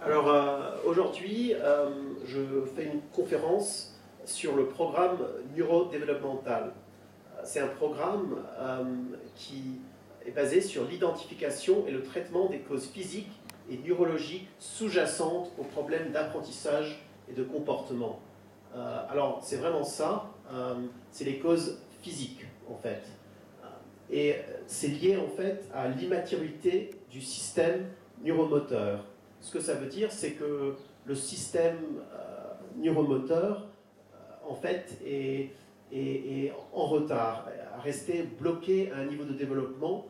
Alors aujourd'hui, je fais une conférence sur le programme neurodéveloppemental. C'est un programme qui est basé sur l'identification et le traitement des causes physiques et neurologiques sous-jacentes aux problèmes d'apprentissage et de comportement. Alors c'est vraiment ça, c'est les causes physiques en fait. Et c'est lié en fait à l'immaturité du système neuromoteur. Ce que ça veut dire, c'est que le système neuromoteur, en fait, est en retard, a resté bloqué à un niveau de développement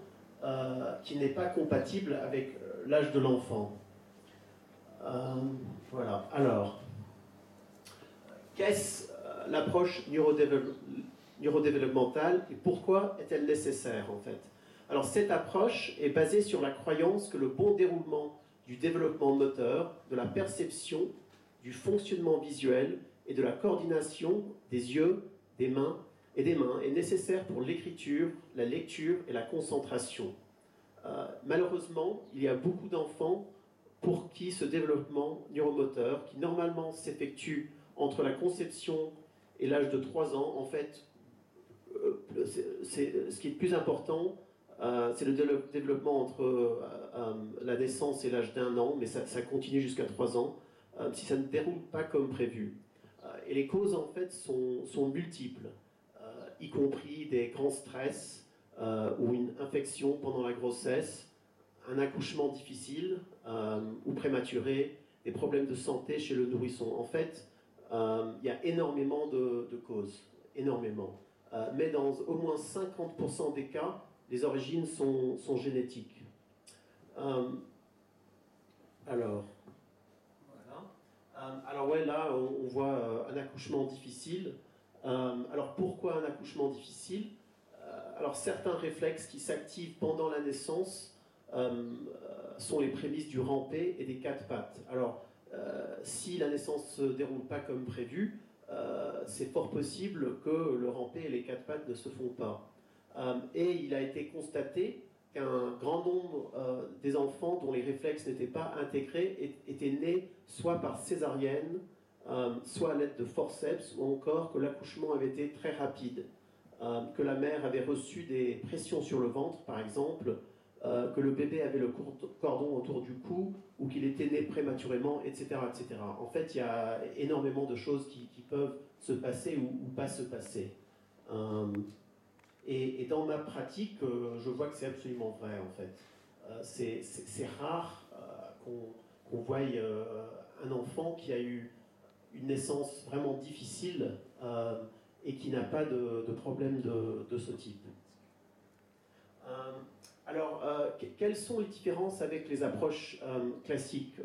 qui n'est pas compatible avec l'âge de l'enfant. Voilà. Alors, qu'est-ce l'approche neurodéveloppementale et pourquoi est-elle nécessaire en fait? Alors, cette approche est basée sur la croyance que le bon déroulement du développement moteur, de la perception, du fonctionnement visuel et de la coordination des yeux, des mains est nécessaire pour l'écriture, la lecture et la concentration. Malheureusement, il y a beaucoup d'enfants pour qui ce développement neuromoteur, qui normalement s'effectue entre la conception et l'âge de 3 ans, en fait, ce qui est le plus important, c'est le développement entre la naissance et l'âge d'1 an, mais ça continue jusqu'à 3 ans, si ça ne déroule pas comme prévu. Et les causes, en fait, sont multiples, y compris des grands stress ou une infection pendant la grossesse, un accouchement difficile ou prématuré, des problèmes de santé chez le nourrisson. En fait, il y a énormément de causes, énormément. Mais dans au moins 50% des cas, les origines sont génétiques. Alors, voilà. Alors ouais, là, on voit un accouchement difficile. Alors pourquoi un accouchement difficile? Alors certains réflexes qui s'activent pendant la naissance sont les prémices du rampé et des 4 pattes. Alors, si la naissance ne se déroule pas comme prévu, c'est fort possible que le rampé et les 4 pattes ne se font pas. Et il a été constaté qu'un grand nombre des enfants dont les réflexes n'étaient pas intégrés étaient nés soit par césarienne, soit à l'aide de forceps, ou encore que l'accouchement avait été très rapide, que la mère avait reçu des pressions sur le ventre, par exemple, que le bébé avait le cordon autour du cou, ou qu'il était né prématurément, etc., etc. En fait, il y a énormément de choses qui peuvent se passer ou pas se passer. Et dans ma pratique, je vois que c'est absolument vrai, en fait. C'est rare qu'on voie un enfant qui a eu une naissance vraiment difficile et qui n'a pas de problème de ce type. Alors, quelles sont les différences avec les approches classiques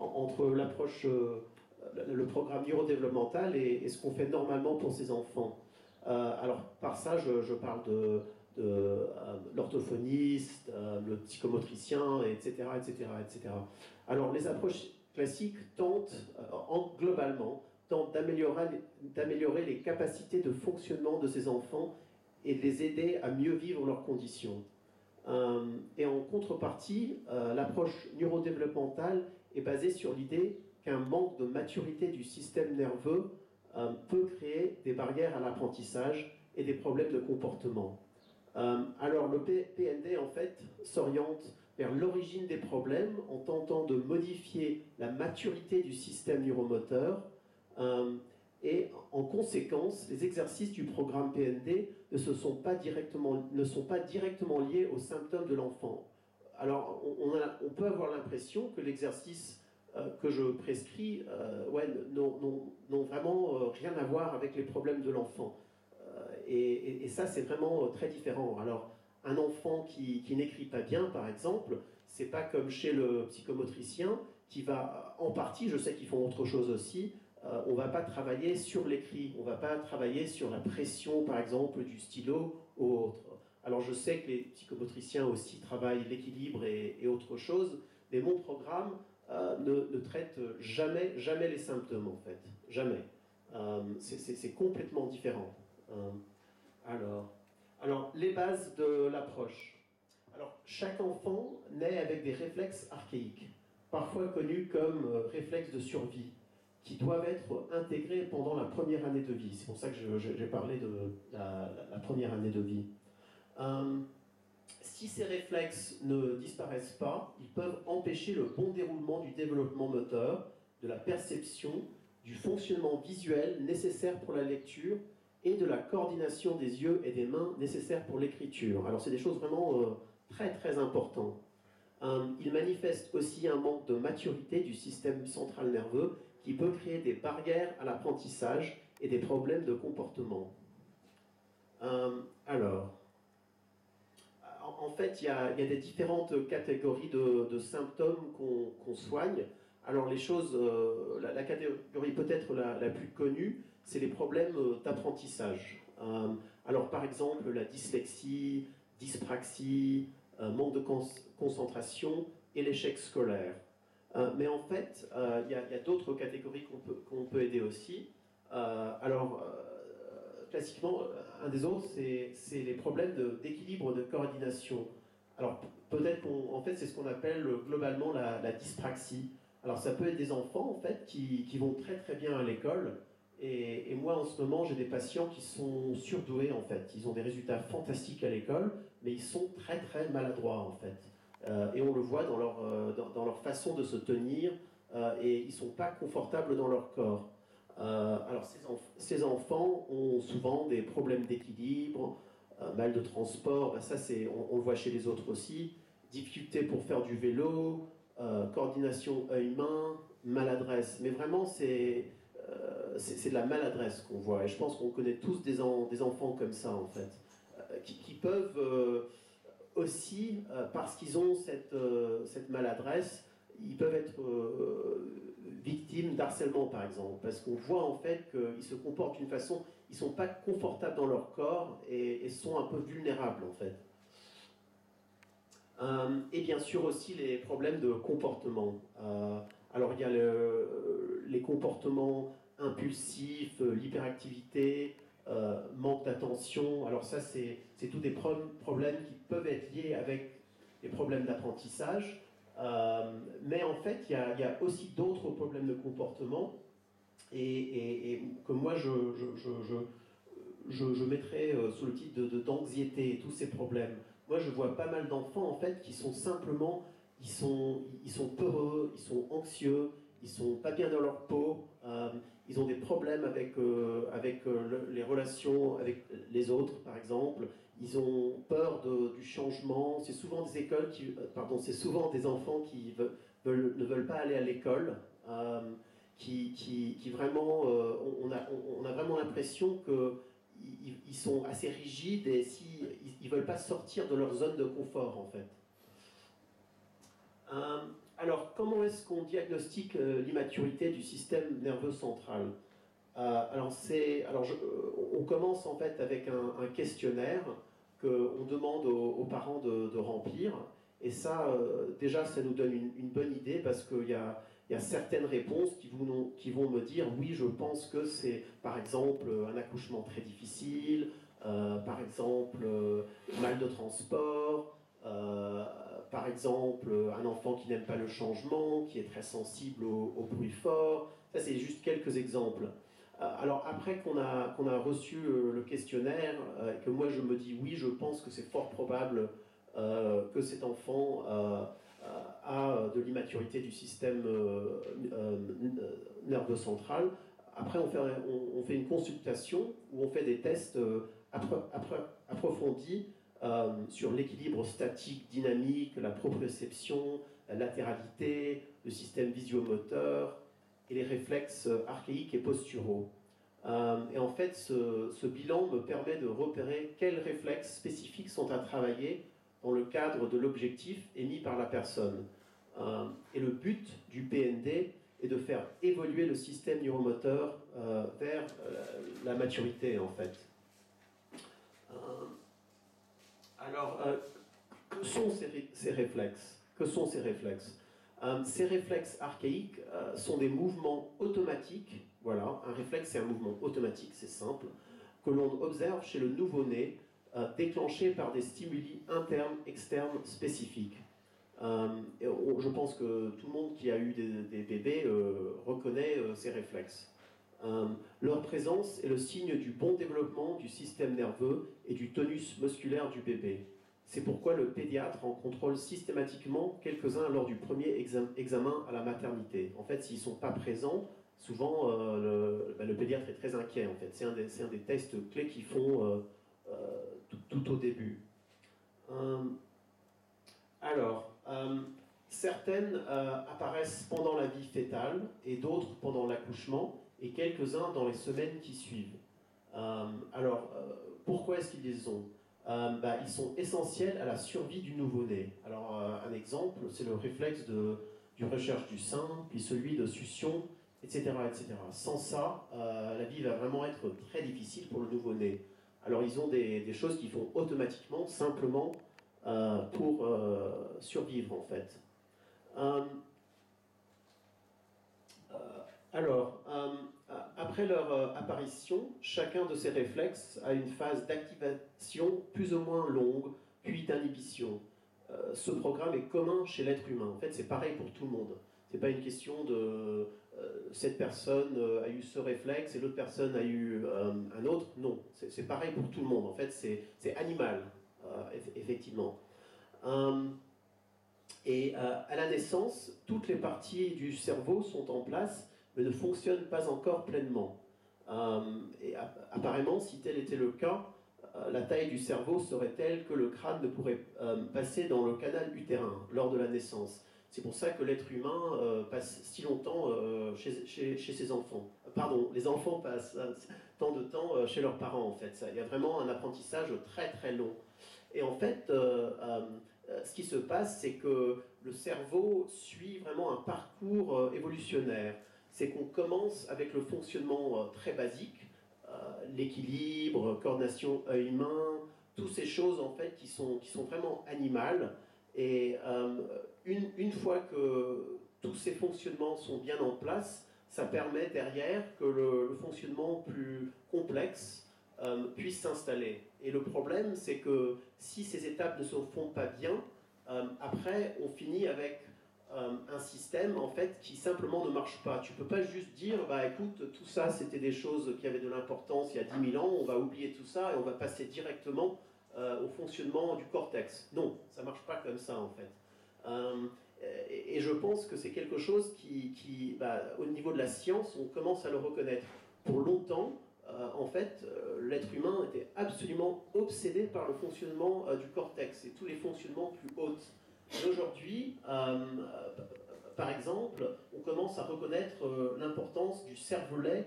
entre l'approche, le programme neurodéveloppemental et ce qu'on fait normalement pour ces enfants? Alors, par ça, je parle de l'orthophoniste, le psychomotricien, etc., etc., etc. Alors, les approches classiques tentent, globalement, d'améliorer les capacités de fonctionnement de ces enfants et de les aider à mieux vivre leurs conditions. Et en contrepartie, l'approche neurodéveloppementale est basée sur l'idée qu'un manque de maturité du système nerveux peut créer des barrières à l'apprentissage et des problèmes de comportement. Alors le PND, en fait, s'oriente vers l'origine des problèmes en tentant de modifier la maturité du système neuromoteur et en conséquence, les exercices du programme PND ne sont pas directement liés aux symptômes de l'enfant. Alors, on peut avoir l'impression que l'exercice que je prescris n'ont vraiment rien à voir avec les problèmes de l'enfant. Et ça, c'est vraiment très différent. Alors, un enfant qui n'écrit pas bien, par exemple, c'est pas comme chez le psychomotricien qui va, en partie, je sais qu'ils font autre chose aussi, on ne va pas travailler sur l'écrit, on ne va pas travailler sur la pression, par exemple, du stylo ou autre. Alors je sais que les psychomotriciens aussi travaillent l'équilibre et autre chose, mais mon programme ne traite jamais les symptômes, en fait. Jamais. C'est complètement différent. Alors, les bases de l'approche. Alors, chaque enfant naît avec des réflexes archaïques. parfois connus comme réflexes de survie, qui doivent être intégrés pendant la première année de vie. C'est pour ça que j'ai parlé de la première année de vie. Si ces réflexes ne disparaissent pas, ils peuvent empêcher le bon déroulement du développement moteur, de la perception, du fonctionnement visuel nécessaire pour la lecture et de la coordination des yeux et des mains nécessaires pour l'écriture. Alors c'est des choses vraiment très très importantes. Il manifeste aussi un manque de maturité du système central nerveux qui peut créer des barrières à l'apprentissage et des problèmes de comportement. Alors, en fait, il y a des différentes catégories de symptômes qu'on soigne. Alors, les choses, la catégorie peut-être la plus connue, c'est les problèmes d'apprentissage. Alors, par exemple, la dyslexie, dyspraxie, manque de concentration et l'échec scolaire. Mais en fait, il y a d'autres catégories qu'on peut aider aussi. Classiquement, un des autres, c'est les problèmes d'équilibre, de coordination. Alors, peut-être qu'en fait, c'est ce qu'on appelle globalement la dyspraxie. Alors, ça peut être des enfants, en fait, qui vont très très bien à l'école. Et moi, en ce moment, j'ai des patients qui sont surdoués, en fait. Ils ont des résultats fantastiques à l'école, mais ils sont très très maladroits, en fait. Et on le voit dans leur façon de se tenir, et ils ne sont pas confortables dans leur corps. Alors ces enfants ont souvent des problèmes d'équilibre, mal de transport, ben ça on le voit chez les autres aussi, difficulté pour faire du vélo, coordination œil-main, maladresse. Mais vraiment c'est de la maladresse qu'on voit. Et je pense qu'on connaît tous des enfants comme ça en fait, qui peuvent aussi, parce qu'ils ont cette maladresse, ils peuvent être victimes d'harcèlement, par exemple, parce qu'on voit en fait qu'ils se comportent d'une façon, ils ne sont pas confortables dans leur corps et sont un peu vulnérables, en fait. Et bien sûr aussi les problèmes de comportement. Alors il y a les comportements impulsifs, l'hyperactivité, manque d'attention. Alors ça, c'est tous des problèmes qui peuvent être liés avec les problèmes d'apprentissage. Mais en fait, il y a aussi d'autres problèmes de comportement et que moi, je mettrais sous le titre d'anxiété et tous ces problèmes. Moi, je vois pas mal d'enfants, en fait, qui sont simplement, ils sont peureux, ils sont anxieux, ils sont pas bien dans leur peau, ils ont des problèmes avec les relations avec les autres, par exemple. Ils ont peur du changement. C'est souvent des écoles c'est souvent des enfants qui ne veulent pas aller à l'école, qui vraiment, on a vraiment l'impression qu'ils sont assez rigides et ils ne veulent pas sortir de leur zone de confort, en fait. Alors, comment est-ce qu'on diagnostique l'immaturité du système nerveux central? On commence en fait avec un questionnaire qu'on demande aux parents de remplir. Et ça, déjà, ça nous donne une bonne idée parce qu'il y a certaines réponses qui vont me dire oui, je pense que c'est par exemple un accouchement très difficile, par exemple mal de transport, par exemple un enfant qui n'aime pas le changement, qui est très sensible au bruit fort. Ça, c'est juste quelques exemples. Alors après qu'on a reçu le questionnaire, que moi je me dis oui, je pense que c'est fort probable que cet enfant a de l'immaturité du système nerveux central. Après on fait une consultation où on fait des tests approfondis sur l'équilibre statique, dynamique, la proprioception, la latéralité, le système visio-moteur, et les réflexes archaïques et posturaux. Et en fait, ce bilan me permet de repérer quels réflexes spécifiques sont à travailler dans le cadre de l'objectif émis par la personne. Et le but du PND est de faire évoluer le système neuromoteur vers la maturité, en fait. Que sont ces réflexes? Que sont ces réflexes? Ces réflexes archaïques sont des mouvements automatiques. Voilà, un réflexe, c'est un mouvement automatique, c'est simple, que l'on observe chez le nouveau-né, déclenché par des stimuli internes, externes, spécifiques. Je pense que tout le monde qui a eu des bébés reconnaît ces réflexes. Leur présence est le signe du bon développement du système nerveux et du tonus musculaire du bébé. C'est pourquoi le pédiatre en contrôle systématiquement quelques-uns lors du premier examen à la maternité. En fait, s'ils ne sont pas présents, souvent le pédiatre est très inquiet. En fait. C'est un des tests clés qu'ils font tout au début. Certaines apparaissent pendant la vie fœtale et d'autres pendant l'accouchement et quelques-uns dans les semaines qui suivent. Pourquoi est-ce qu'ils les ont ? Ils sont essentiels à la survie du nouveau-né. Alors, un exemple, c'est le réflexe du recherche du sein, puis celui de succion, etc., etc. Sans ça, la vie va vraiment être très difficile pour le nouveau-né. Alors, ils ont des choses qu'ils font automatiquement, simplement, pour survivre, en fait. Après leur apparition, chacun de ces réflexes a une phase d'activation plus ou moins longue, puis d'inhibition. Ce programme est commun chez l'être humain. En fait, c'est pareil pour tout le monde. C'est pas une question de cette personne a eu ce réflexe et l'autre personne a eu un autre. Non, c'est pareil pour tout le monde. En fait, c'est animal, effectivement. À la naissance, toutes les parties du cerveau sont en place, mais ne fonctionnent pas encore pleinement. Apparemment, si tel était le cas, la taille du cerveau serait telle que le crâne ne pourrait passer dans le canal utérin lors de la naissance. C'est pour ça que l'être humain passe si longtemps chez ses enfants. Pardon, les enfants passent tant de temps chez leurs parents, en fait. Il y a vraiment un apprentissage très très long. Et en fait, ce qui se passe, c'est que le cerveau suit vraiment un parcours évolutionnaire. C'est qu'on commence avec le fonctionnement très basique, l'équilibre, coordination œil-main, toutes ces choses en fait qui sont vraiment animales. Et une fois que tous ces fonctionnements sont bien en place, ça permet derrière que le fonctionnement plus complexe puisse s'installer. Et le problème, c'est que si ces étapes ne se font pas bien, après, on finit avec un système en fait qui simplement ne marche pas. Tu peux pas juste dire, bah écoute, tout ça c'était des choses qui avaient de l'importance il y a 10 000 ans, on va oublier tout ça et on va passer directement au fonctionnement du cortex. Non, ça marche pas comme ça en fait. Et je pense que c'est quelque chose qui au niveau de la science, on commence à le reconnaître. Pour longtemps, en fait, l'être humain était absolument obsédé par le fonctionnement du cortex et tous les fonctionnements plus hauts. Et aujourd'hui, par exemple, on commence à reconnaître l'importance du cervelet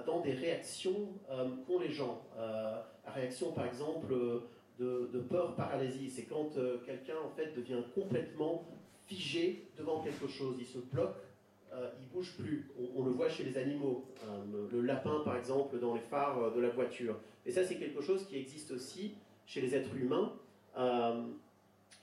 dans des réactions qu'ont les gens. La réaction, par exemple, de peur-paralysie, c'est quand quelqu'un en fait devient complètement figé devant quelque chose, il se bloque. Il ne bouge plus. On le voit chez les animaux. Le lapin, par exemple, dans les phares de la voiture. Et ça, c'est quelque chose qui existe aussi chez les êtres humains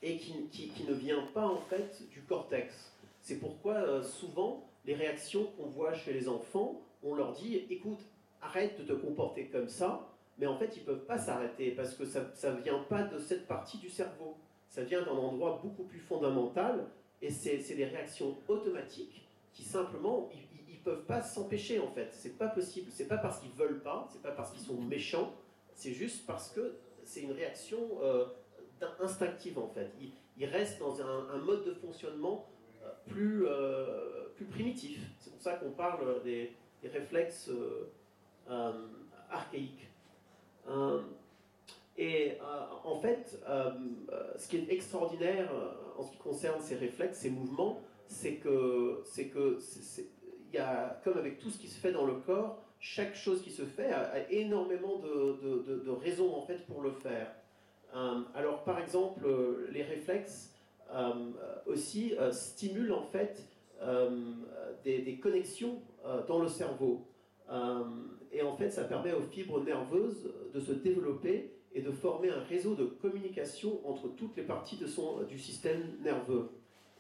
et qui ne vient pas, en fait, du cortex. C'est pourquoi, souvent, les réactions qu'on voit chez les enfants, on leur dit « Écoute, arrête de te comporter comme ça », mais en fait, ils ne peuvent pas s'arrêter parce que ça ne vient pas de cette partie du cerveau. Ça vient d'un endroit beaucoup plus fondamental et c'est des réactions automatiques qui simplement, ils ne peuvent pas s'empêcher en fait. C'est pas possible. C'est pas parce qu'ils veulent pas, c'est pas parce qu'ils sont méchants, c'est juste parce que c'est une réaction instinctive en fait. Ils restent dans un mode de fonctionnement plus primitif. C'est pour ça qu'on parle des réflexes archaïques. En fait, ce qui est extraordinaire en ce qui concerne ces réflexes, ces mouvements, c'est que il y a, comme avec tout ce qui se fait dans le corps, chaque chose qui se fait a énormément de raisons en fait pour le faire. Alors par exemple, les réflexes aussi stimulent en fait des connexions dans le cerveau. Et en fait, ça permet aux fibres nerveuses de se développer et de former un réseau de communication entre toutes les parties du système nerveux.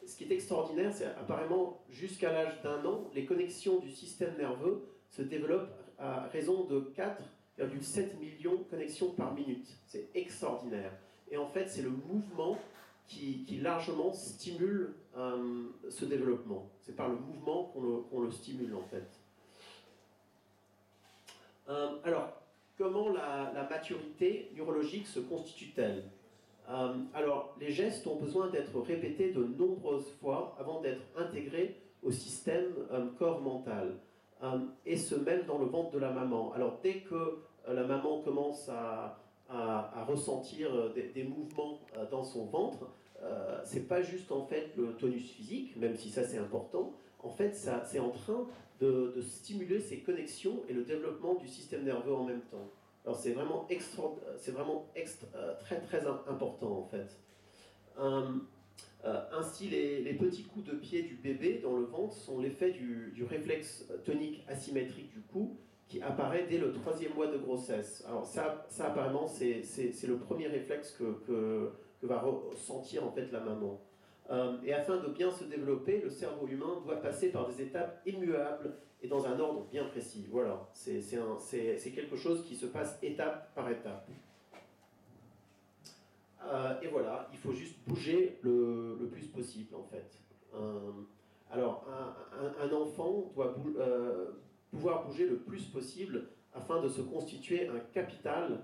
Ce qui est extraordinaire, c'est apparemment jusqu'à l'âge d'1 an, les connexions du système nerveux se développent à raison de 4,7 millions de connexions par minute. C'est extraordinaire. Et en fait, c'est le mouvement qui largement stimule ce développement. C'est par le mouvement qu'on le stimule en fait. Alors, comment la maturité neurologique se constitue-t-elle? Alors, les gestes ont besoin d'être répétés de nombreuses fois avant d'être intégrés au système corps mental, et ce même dans le ventre de la maman. Alors, dès que la maman commence à ressentir des mouvements dans son ventre, c'est pas juste en fait le tonus physique, même si ça c'est important. En fait, c'est en train de stimuler ces connexions et le développement du système nerveux en même temps. Alors c'est vraiment, très très important en fait. Ainsi, les petits coups de pied du bébé dans le ventre sont l'effet du réflexe tonique asymétrique du cou qui apparaît dès le 3e mois de grossesse. Alors ça apparemment, c'est le premier réflexe que va ressentir en fait la maman. Et afin de bien se développer, le cerveau humain doit passer par des étapes immuables et dans un ordre bien précis. Voilà, c'est quelque chose qui se passe étape par étape. Et voilà, il faut juste bouger le plus possible en fait. Alors, un enfant doit pouvoir bouger le plus possible afin de se constituer un capital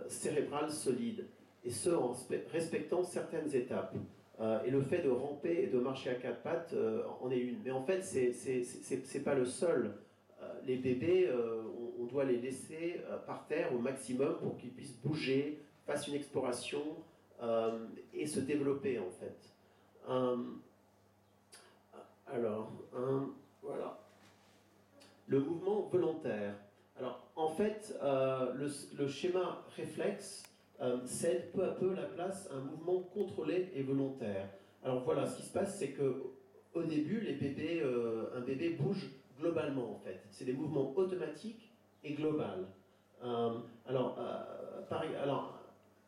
cérébral solide, et ce en respectant certaines étapes. Et le fait de ramper et de marcher à 4 pattes en est une. Mais en fait, c'est pas le seul. Les bébés, on doit les laisser par terre au maximum pour qu'ils puissent bouger, fassent une exploration et se développer en fait. Alors, voilà. Le mouvement volontaire. Alors, en fait, le schéma réflexe cède peu à peu la place à un mouvement contrôlé et volontaire. Alors voilà, ce qui se passe, c'est que au début, un bébé bouge globalement en fait. C'est des mouvements automatiques et globaux. Alors,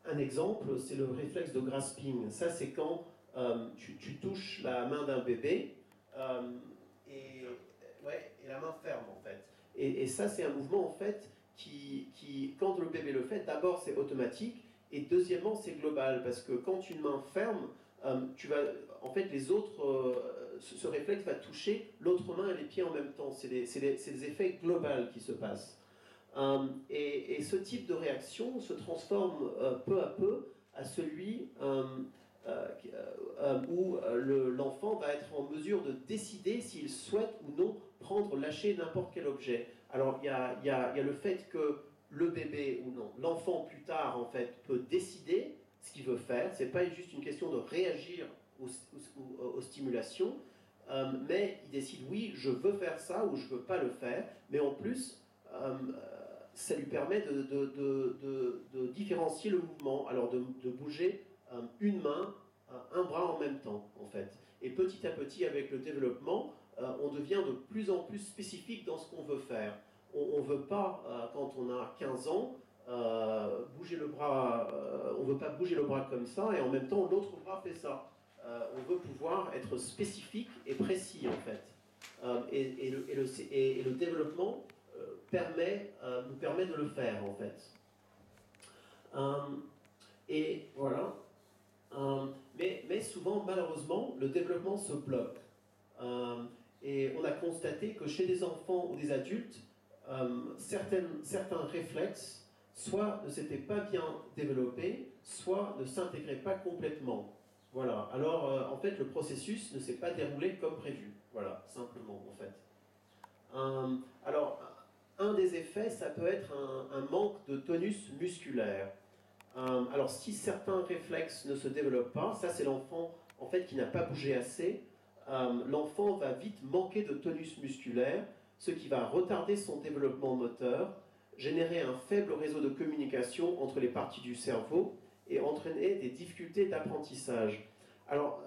un exemple, c'est le réflexe de grasping. Ça, c'est quand tu touches la main d'un bébé et la main ferme en fait. Et ça, c'est un mouvement en fait qui, quand le bébé le fait, d'abord c'est automatique et deuxièmement c'est global parce que quand une main ferme, en fait les autres, ce réflexe va toucher l'autre main et les pieds en même temps. C'est des effets globaux qui se passent. Et ce type de réaction se transforme peu à peu à celui où l'enfant va être en mesure de décider s'il souhaite ou non prendre, lâcher n'importe quel objet. Alors il y a le fait que le bébé, ou non, l'enfant plus tard en fait peut décider ce qu'il veut faire. C'est pas juste une question de réagir aux stimulations, mais il décide oui, je veux faire ça ou je veux pas le faire. Mais en plus, ça lui permet de différencier le mouvement, alors de bouger une main, un bras en même temps en fait. Et petit à petit, avec le développement, on devient de plus en plus spécifique dans ce qu'on veut faire. On ne veut pas, quand on a 15 ans, bouger le bras, on ne veut pas bouger le bras comme ça et en même temps l'autre bras fait ça. On veut pouvoir être spécifique et précis en fait. Et le développement nous permet de le faire en fait. Et voilà. Mais souvent, malheureusement, le développement se bloque. Et on a constaté que chez des enfants ou des adultes, certains réflexes, soit ne s'étaient pas bien développés, soit ne s'intégraient pas complètement. Voilà. Alors, en fait, le processus ne s'est pas déroulé comme prévu. Voilà, simplement, en fait. Alors, un des effets, ça peut être un manque de tonus musculaire. Alors, si certains réflexes ne se développent pas, ça c'est l'enfant en fait qui n'a pas bougé assez. L'enfant va vite manquer de tonus musculaire, ce qui va retarder son développement moteur, générer un faible réseau de communication entre les parties du cerveau et entraîner des difficultés d'apprentissage. Alors,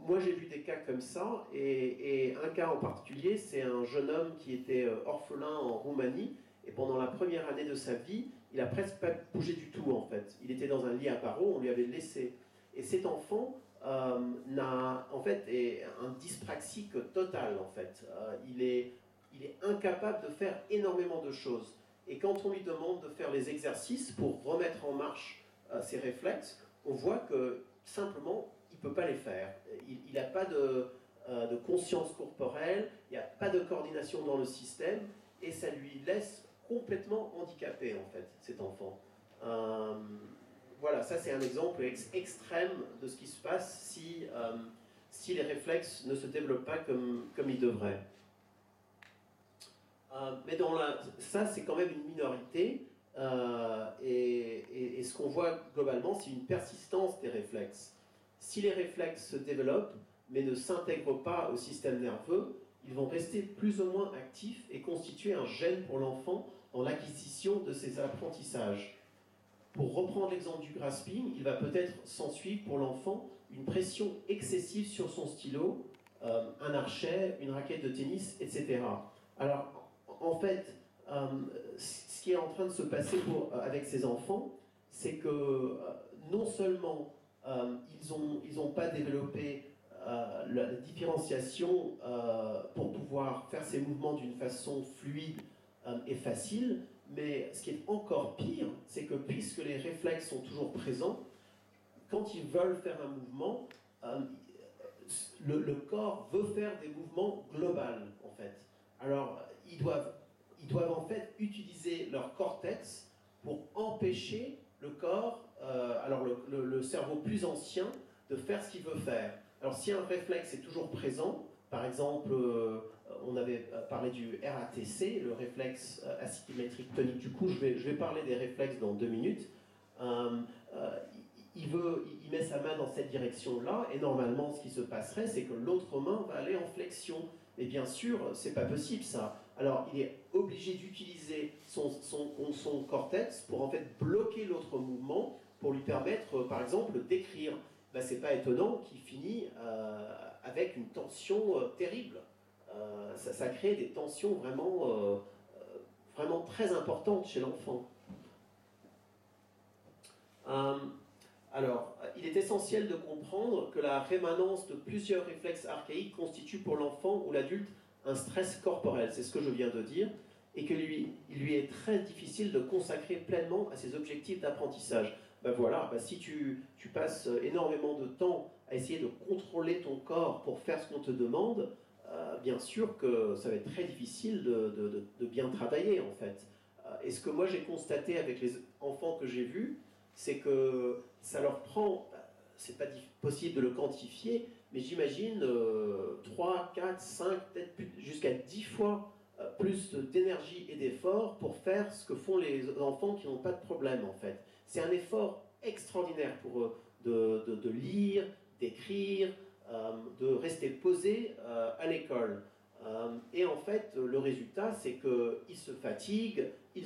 moi j'ai vu des cas comme ça, et un cas en particulier, c'est un jeune homme qui était orphelin en Roumanie, et pendant la première année de sa vie, il a presque pas bougé du tout en fait. Il était dans un lit à barreaux, on lui avait laissé. Et cet enfant en fait est un dyspraxique total en fait. Il est incapable de faire énormément de choses. Et quand on lui demande de faire les exercices pour remettre en marche ses réflexes, on voit simplement, il ne peut pas les faire. Il n'a pas de conscience corporelle, il n'y a pas de coordination dans le système, et ça lui laisse complètement handicapé, en fait, cet enfant. Voilà, ça c'est un exemple extrême de ce qui se passe si les réflexes ne se développent pas comme ils devraient. Mais ça c'est quand même une minorité, et ce qu'on voit globalement, c'est une persistance des réflexes. Si les réflexes se développent, mais ne s'intègrent pas au système nerveux, ils vont rester plus ou moins actifs et constituer un gêne pour l'enfant dans l'acquisition de ses apprentissages. Pour reprendre l'exemple du grasping, il va peut-être s'ensuivre pour l'enfant une pression excessive sur son stylo, un archet, une raquette de tennis, etc. Alors, en fait, ce qui est en train de se passer avec ces enfants, c'est que non seulement ils n'ont pas développé la différenciation pour pouvoir faire ces mouvements d'une façon fluide et facile, mais ce qui est encore pire, c'est que puisque les réflexes sont toujours présents, quand ils veulent faire un mouvement, le corps veut faire des mouvements globaux, en fait. Alors, ils doivent en fait utiliser leur cortex pour empêcher le corps, alors le cerveau plus ancien, de faire ce qu'il veut faire. Alors, si un réflexe est toujours présent, par exemple, on avait parlé du RATC, le réflexe asymétrique tonique. Du coup, je vais parler des réflexes dans 2 minutes. Il met sa main dans cette direction-là, et normalement, ce qui se passerait, c'est que l'autre main va aller en flexion. Mais bien sûr, c'est pas possible ça. Alors, il est obligé d'utiliser son cortex pour en fait bloquer l'autre mouvement, pour lui permettre, par exemple, d'écrire. Ben, c'est pas étonnant qu'il finit avec une tension terrible. Ça crée des tensions vraiment très importantes chez l'enfant. Alors, il est essentiel de comprendre que la rémanence de plusieurs réflexes archaïques constitue pour l'enfant ou l'adulte un stress corporel, c'est ce que je viens de dire, et qu'il lui est très difficile de consacrer pleinement à ses objectifs d'apprentissage. Ben voilà, si tu passes énormément de temps à essayer de contrôler ton corps pour faire ce qu'on te demande, bien sûr que ça va être très difficile de bien travailler, en fait. Et ce que moi j'ai constaté avec les enfants que j'ai vus, c'est que ça leur prend, c'est pas possible de le quantifier, mais j'imagine 3, 4, 5, peut-être jusqu'à 10 fois plus d'énergie et d'effort pour faire ce que font les enfants qui n'ont pas de problème, en fait. C'est un effort extraordinaire pour eux de lire, d'écrire, de rester posé à l'école. Et en fait, le résultat, c'est qu'ils se fatiguent, ils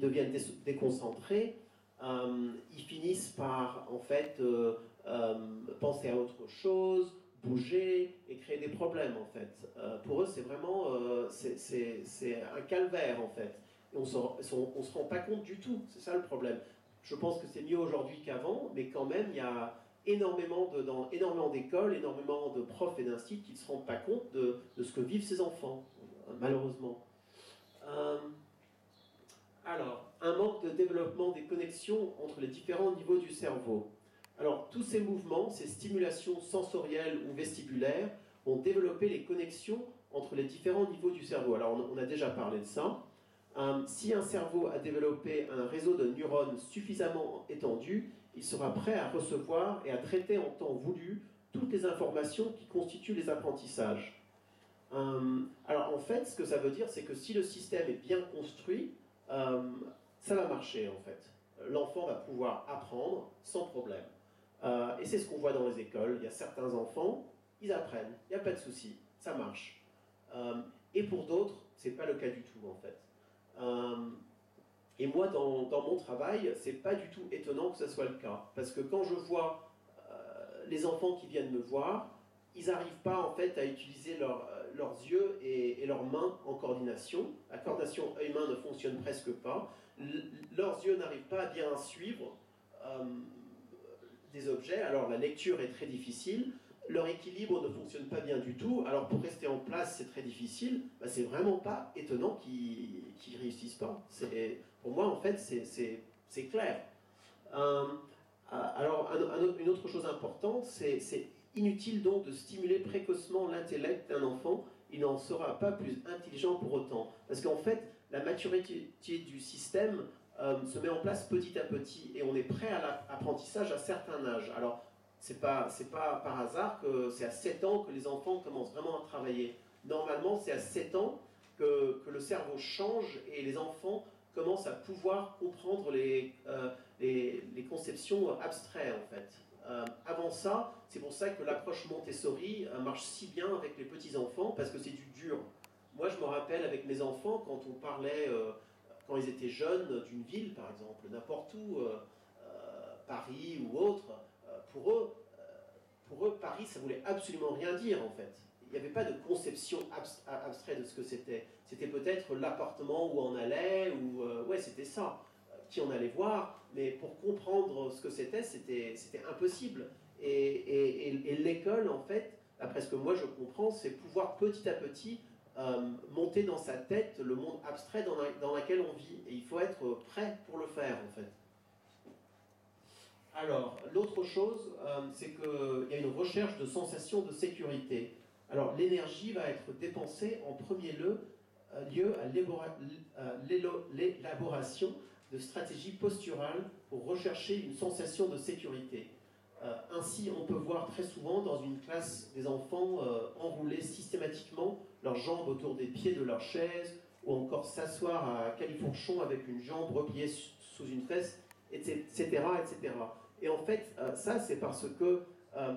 deviennent déconcentrés, ils finissent par, en fait, penser à autre chose, bouger et créer des problèmes, en fait. Pour eux, c'est vraiment c'est un calvaire, en fait. Et on ne se rend pas compte du tout, c'est ça le problème. Je pense que c'est mieux aujourd'hui qu'avant, mais quand même, il y a dans énormément d'écoles, énormément de profs et d'instituts qui ne se rendent pas compte de ce que vivent ces enfants, malheureusement. Alors, un manque de développement des connexions entre les différents niveaux du cerveau. Alors, tous ces mouvements, ces stimulations sensorielles ou vestibulaires, vont développer les connexions entre les différents niveaux du cerveau. Alors, on a déjà parlé de ça. Si un cerveau a développé un réseau de neurones suffisamment étendu, il sera prêt à recevoir et à traiter en temps voulu toutes les informations qui constituent les apprentissages. Alors en fait, ce que ça veut dire, c'est que si le système est bien construit, ça va marcher en fait. L'enfant va pouvoir apprendre sans problème. Et c'est ce qu'on voit dans les écoles. Il y a certains enfants, ils apprennent, il n'y a pas de souci, ça marche. Et pour d'autres, ce n'est pas le cas du tout en fait. Et moi, dans mon travail, c'est pas du tout étonnant que ce soit le cas. Parce que quand je vois les enfants qui viennent me voir, ils n'arrivent pas en fait à utiliser leurs yeux et leurs mains en coordination. La coordination œil-main ne fonctionne presque pas. Leurs yeux n'arrivent pas à bien suivre des objets. Alors la lecture est très difficile. Leur équilibre ne fonctionne pas bien du tout. Alors pour rester en place, c'est très difficile. C'est vraiment pas étonnant qu'ils réussissent pas. Pour moi, en fait, c'est clair. Alors, une autre chose importante, c'est inutile donc de stimuler précocement l'intellect d'un enfant. Il n'en sera pas plus intelligent pour autant. Parce qu'en fait, la maturité du système se met en place petit à petit et on est prêt à l'apprentissage à certains âges. Alors, c'est pas par hasard que c'est à 7 ans que les enfants commencent vraiment à travailler. Normalement, c'est à 7 ans que le cerveau change et les enfants commencent à pouvoir comprendre les conceptions abstraites en fait. Avant ça, c'est pour ça que l'approche Montessori marche si bien avec les petits-enfants, parce que c'est du dur. Moi, je me rappelle avec mes enfants, quand on parlait, quand ils étaient jeunes, d'une ville, par exemple, n'importe où, Paris ou autre, pour eux, Paris, ça voulait absolument rien dire, en fait. Il n'y avait pas de conception abstraite de ce que c'était. C'était peut-être l'appartement où on allait, ou... ouais, c'était ça. Qui on allait voir, mais pour comprendre ce que c'était impossible. Et l'école, en fait, d'après ce que moi je comprends, c'est pouvoir petit à petit monter dans sa tête le monde abstrait dans lequel on vit. Et il faut être prêt pour le faire, en fait. Alors, l'autre chose, c'est qu'il y a une recherche de sensation de sécurité. Alors, l'énergie va être dépensée en premier lieu à l'élaboration de stratégies posturales pour rechercher une sensation de sécurité. Ainsi, on peut voir très souvent dans une classe des enfants enrouler systématiquement leurs jambes autour des pieds de leur chaise, ou encore s'asseoir à califourchon avec une jambe repliée sous une fesse, etc. etc. Et en fait, ça, c'est parce que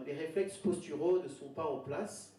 les réflexes posturaux ne sont pas en place.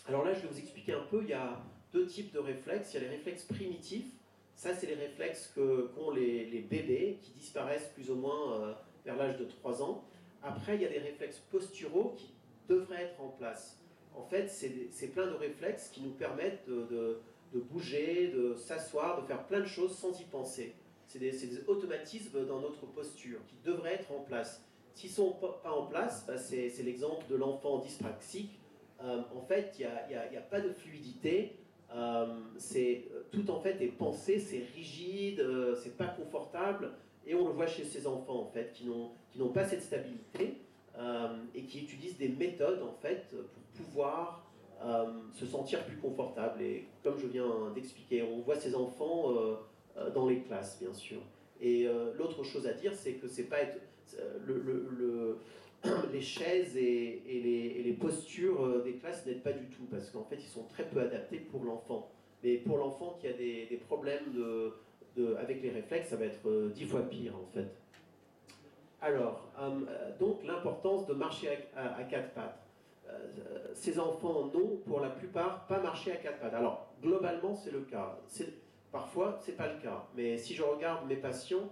Alors là, je vais vous expliquer un peu. Il y a deux types de réflexes. Il y a les réflexes primitifs. Ça, c'est les réflexes qu'ont les bébés, qui disparaissent plus ou moins vers l'âge de 3 ans. Après, il y a des réflexes posturaux qui devraient être en place. En fait, c'est plein de réflexes qui nous permettent de bouger, de s'asseoir, de faire plein de choses sans y penser. C'est des automatismes dans notre posture qui devraient être en place. S'ils ne sont pas en place, bah c'est l'exemple de l'enfant dyspraxique. En fait, il n'y a pas de fluidité. Tout en fait est pensé, c'est rigide, c'est pas confortable. Et on le voit chez ces enfants en fait, qui n'ont pas cette stabilité et qui utilisent des méthodes en fait pour pouvoir se sentir plus confortable. Et comme je viens d'expliquer, on voit ces enfants dans les classes, bien sûr. Et l'autre chose à dire, c'est que c'est pas les chaises et les postures des classes n'aident pas du tout, parce qu'en fait, ils sont très peu adaptés pour l'enfant. Mais pour l'enfant qui a des problèmes avec les réflexes, ça va être 10 fois pire, en fait. Alors, donc l'importance de marcher à quatre pattes. Ces enfants n'ont, pour la plupart, pas marché à quatre pattes. Alors, globalement, c'est le cas. Parfois, c'est pas le cas. Mais si je regarde mes patients,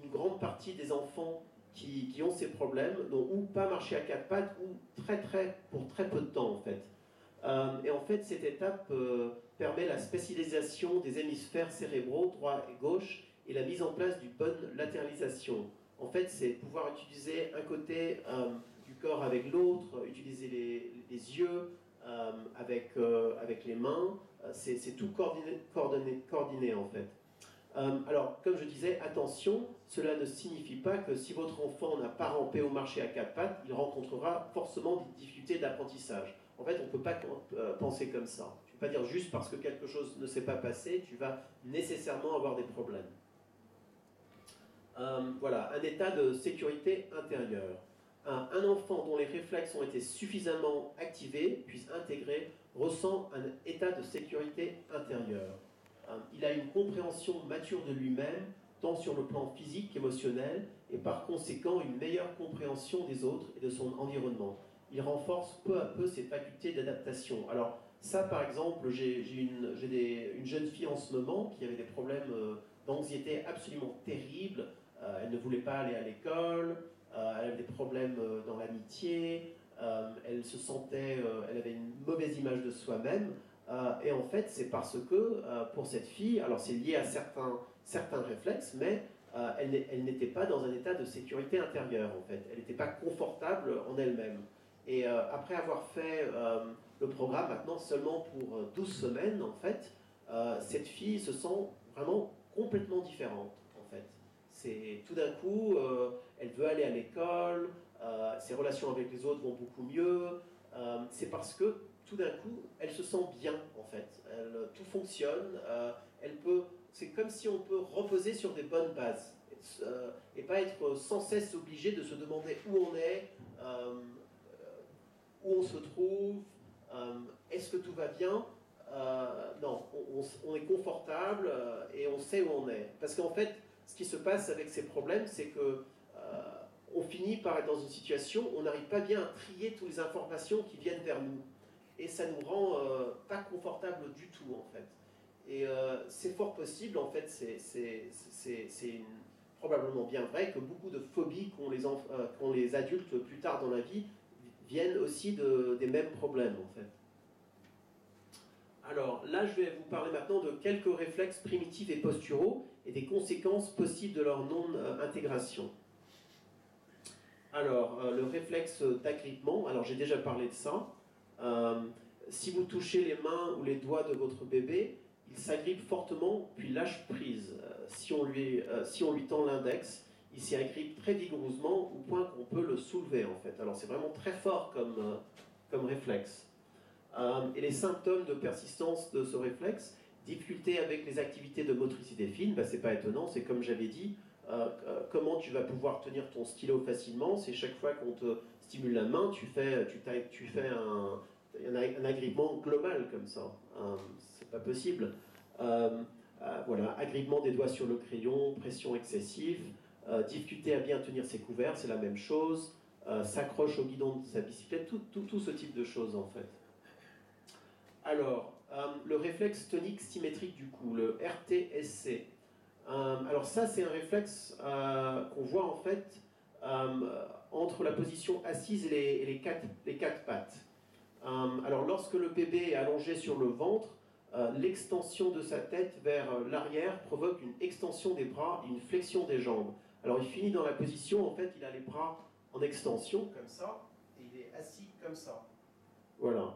une grande partie des enfants qui ont ces problèmes n'ont ou pas marché à quatre pattes ou pour très peu de temps, en fait. Et en fait, cette étape permet la spécialisation des hémisphères cérébraux, droit et gauche, et la mise en place d'une bonne latéralisation. En fait, c'est pouvoir utiliser un côté du corps avec l'autre, utiliser les yeux avec les mains. C'est tout coordonné en fait. Alors, comme je disais, attention, cela ne signifie pas que si votre enfant n'a pas rampé ou marché à quatre pattes, il rencontrera forcément des difficultés d'apprentissage. En fait, on ne peut pas penser comme ça. Tu ne peux pas dire juste parce que quelque chose ne s'est pas passé, tu vas nécessairement avoir des problèmes. Voilà, un état de sécurité intérieure. Un enfant dont les réflexes ont été suffisamment activés, puis intégrés, ressent un état de sécurité intérieure. Il a une compréhension mature de lui-même, tant sur le plan physique qu'émotionnel, et par conséquent une meilleure compréhension des autres et de son environnement. Il renforce peu à peu ses facultés d'adaptation. Alors ça, par exemple, j'ai une jeune fille en ce moment qui avait des problèmes d'anxiété absolument terribles. Elle ne voulait pas aller à l'école, elle avait des problèmes dans l'amitié, elle se sentait, elle avait une mauvaise image de soi-même. Et en fait, c'est parce que pour cette fille, alors c'est lié à certains réflexes, mais elle n'était pas dans un état de sécurité intérieure, en fait. Elle n'était pas confortable en elle-même. Et après avoir fait le programme maintenant seulement pour 12 semaines, en fait, cette fille se sent vraiment complètement différente, en fait. c'est tout d'un coup, elle veut aller à l'école, ses relations avec les autres vont beaucoup mieux. C'est parce que tout d'un coup, elle se sent bien en fait. Tout fonctionne. C'est comme si on peut reposer sur des bonnes bases et pas être sans cesse obligé de se demander où on est, où on se trouve, est-ce que tout va bien. Non, on est confortable et on sait où on est. Parce qu'en fait, ce qui se passe avec ces problèmes, c'est que on finit par être dans une situation où on n'arrive pas bien à trier toutes les informations qui viennent vers nous. Et ça nous rend pas confortable du tout, en fait. Et c'est fort possible, en fait, c'est probablement bien vrai que beaucoup de phobies qu'ont les adultes plus tard dans la vie viennent aussi des mêmes problèmes, en fait. Alors là, je vais vous parler maintenant de quelques réflexes primitifs et posturaux et des conséquences possibles de leur non-intégration. Alors, le réflexe d'agrippement, alors j'ai déjà parlé de ça. Si vous touchez les mains ou les doigts de votre bébé, il s'agrippe fortement puis lâche prise. Si on lui tend l'index, il s'y agrippe très vigoureusement au point qu'on peut le soulever en fait. Alors c'est vraiment très fort comme réflexe. Et les symptômes de persistance de ce réflexe, difficulté avec les activités de motricité fine, c'est pas étonnant, c'est comme j'avais dit, comment tu vas pouvoir tenir ton stylo facilement, c'est chaque fois qu'on te stimule la main, tu fais un agrippement global comme ça. C'est pas possible. Voilà, agrippement des doigts sur le crayon, pression excessive, difficulté à bien tenir ses couverts, c'est la même chose, s'accroche au guidon de sa bicyclette, tout ce type de choses en fait. Alors, le réflexe tonique symétrique du cou, le RTSC. Alors ça, c'est un réflexe qu'on voit en fait entre la position assise et les quatre pattes. Alors lorsque le bébé est allongé sur le ventre, l'extension de sa tête vers l'arrière provoque une extension des bras et une flexion des jambes. Alors il finit dans la position, en fait, il a les bras en extension, comme ça, et il est assis comme ça. Voilà.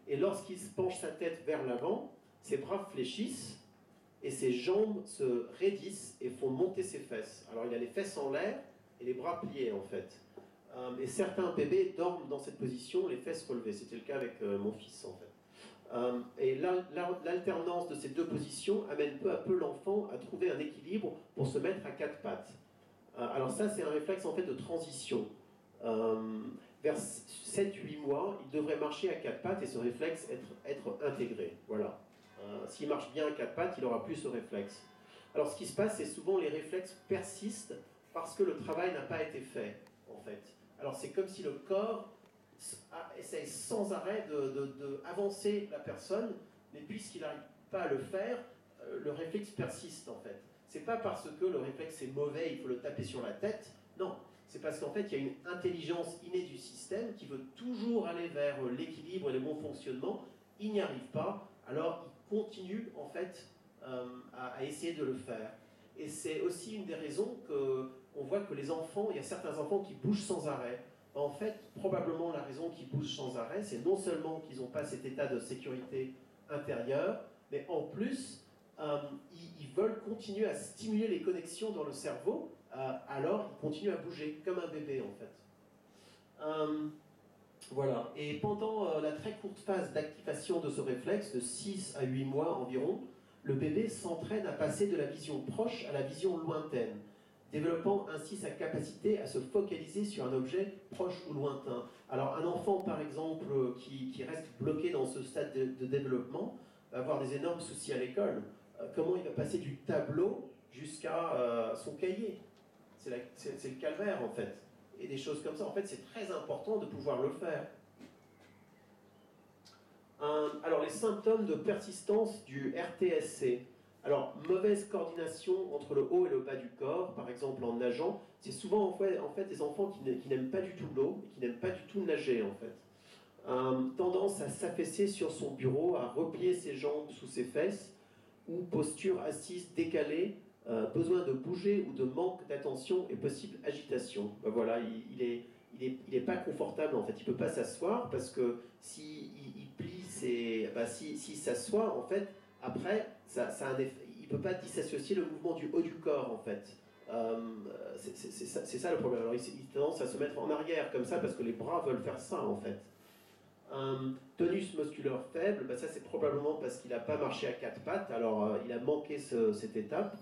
Et lorsqu'il se penche sa tête vers l'avant, ses bras fléchissent et ses jambes se raidissent et font monter ses fesses. Alors il a les fesses en l'air et les bras pliés en fait. Et certains bébés dorment dans cette position, les fesses relevées. C'était le cas avec mon fils en fait. Et l'alternance de ces deux positions amène peu à peu l'enfant à trouver un équilibre pour se mettre à quatre pattes. Alors ça, c'est un réflexe en fait de transition. Vers 7-8 mois, il devrait marcher à quatre pattes et ce réflexe être intégré. Voilà. S'il marche bien à quatre pattes, il n'aura plus ce réflexe. Alors ce qui se passe, c'est souvent les réflexes persistent parce que le travail n'a pas été fait, en fait. Alors c'est comme si le corps essaye sans arrêt d'avancer la personne, mais puisqu'il n'arrive pas à le faire, le réflexe persiste, en fait. C'est pas parce que le réflexe est mauvais, il faut le taper sur la tête, non. C'est parce qu'en fait, il y a une intelligence innée du système qui veut toujours aller vers l'équilibre et le bon fonctionnement. Il n'y arrive pas, alors il continue en fait à essayer de le faire. Et c'est aussi une des raisons qu'on voit que les enfants, il y a certains enfants qui bougent sans arrêt. En fait, probablement la raison qu'ils bougent sans arrêt, c'est non seulement qu'ils n'ont pas cet état de sécurité intérieure, mais en plus, ils veulent continuer à stimuler les connexions dans le cerveau, alors ils continuent à bouger, comme un bébé en fait. Voilà. Et pendant la très courte phase d'activation de ce réflexe, de 6 à 8 mois environ, le bébé s'entraîne à passer de la vision proche à la vision lointaine, développant ainsi sa capacité à se focaliser sur un objet proche ou lointain. Alors un enfant par exemple qui reste bloqué dans ce stade de développement va avoir des énormes soucis à l'école. Comment il va passer du tableau jusqu'à son cahier? C'est le calvaire en fait. Et des choses comme ça, en fait c'est très important de pouvoir le faire. Alors les symptômes de persistance du RTSC. Alors mauvaise coordination entre le haut et le bas du corps, par exemple en nageant. C'est souvent en fait des enfants qui n'aiment pas du tout l'eau et qui n'aiment pas du tout nager en fait. Tendance à s'affaisser sur son bureau, à replier ses jambes sous ses fesses, ou posture assise décalée, besoin de bouger ou de manque d'attention et possible agitation. Ben voilà, il est pas confortable en fait, il peut pas s'asseoir parce que il plie s'il s'assoit en fait, après ça a un effet, il peut pas disassocier le mouvement du haut du corps en fait. C'est ça le problème. Alors ils tendance à se mettre en arrière comme ça parce que les bras veulent faire ça en fait. Tonus musculaire faible, ben ça c'est probablement parce qu'il n'a pas marché à quatre pattes, alors il a manqué cette étape.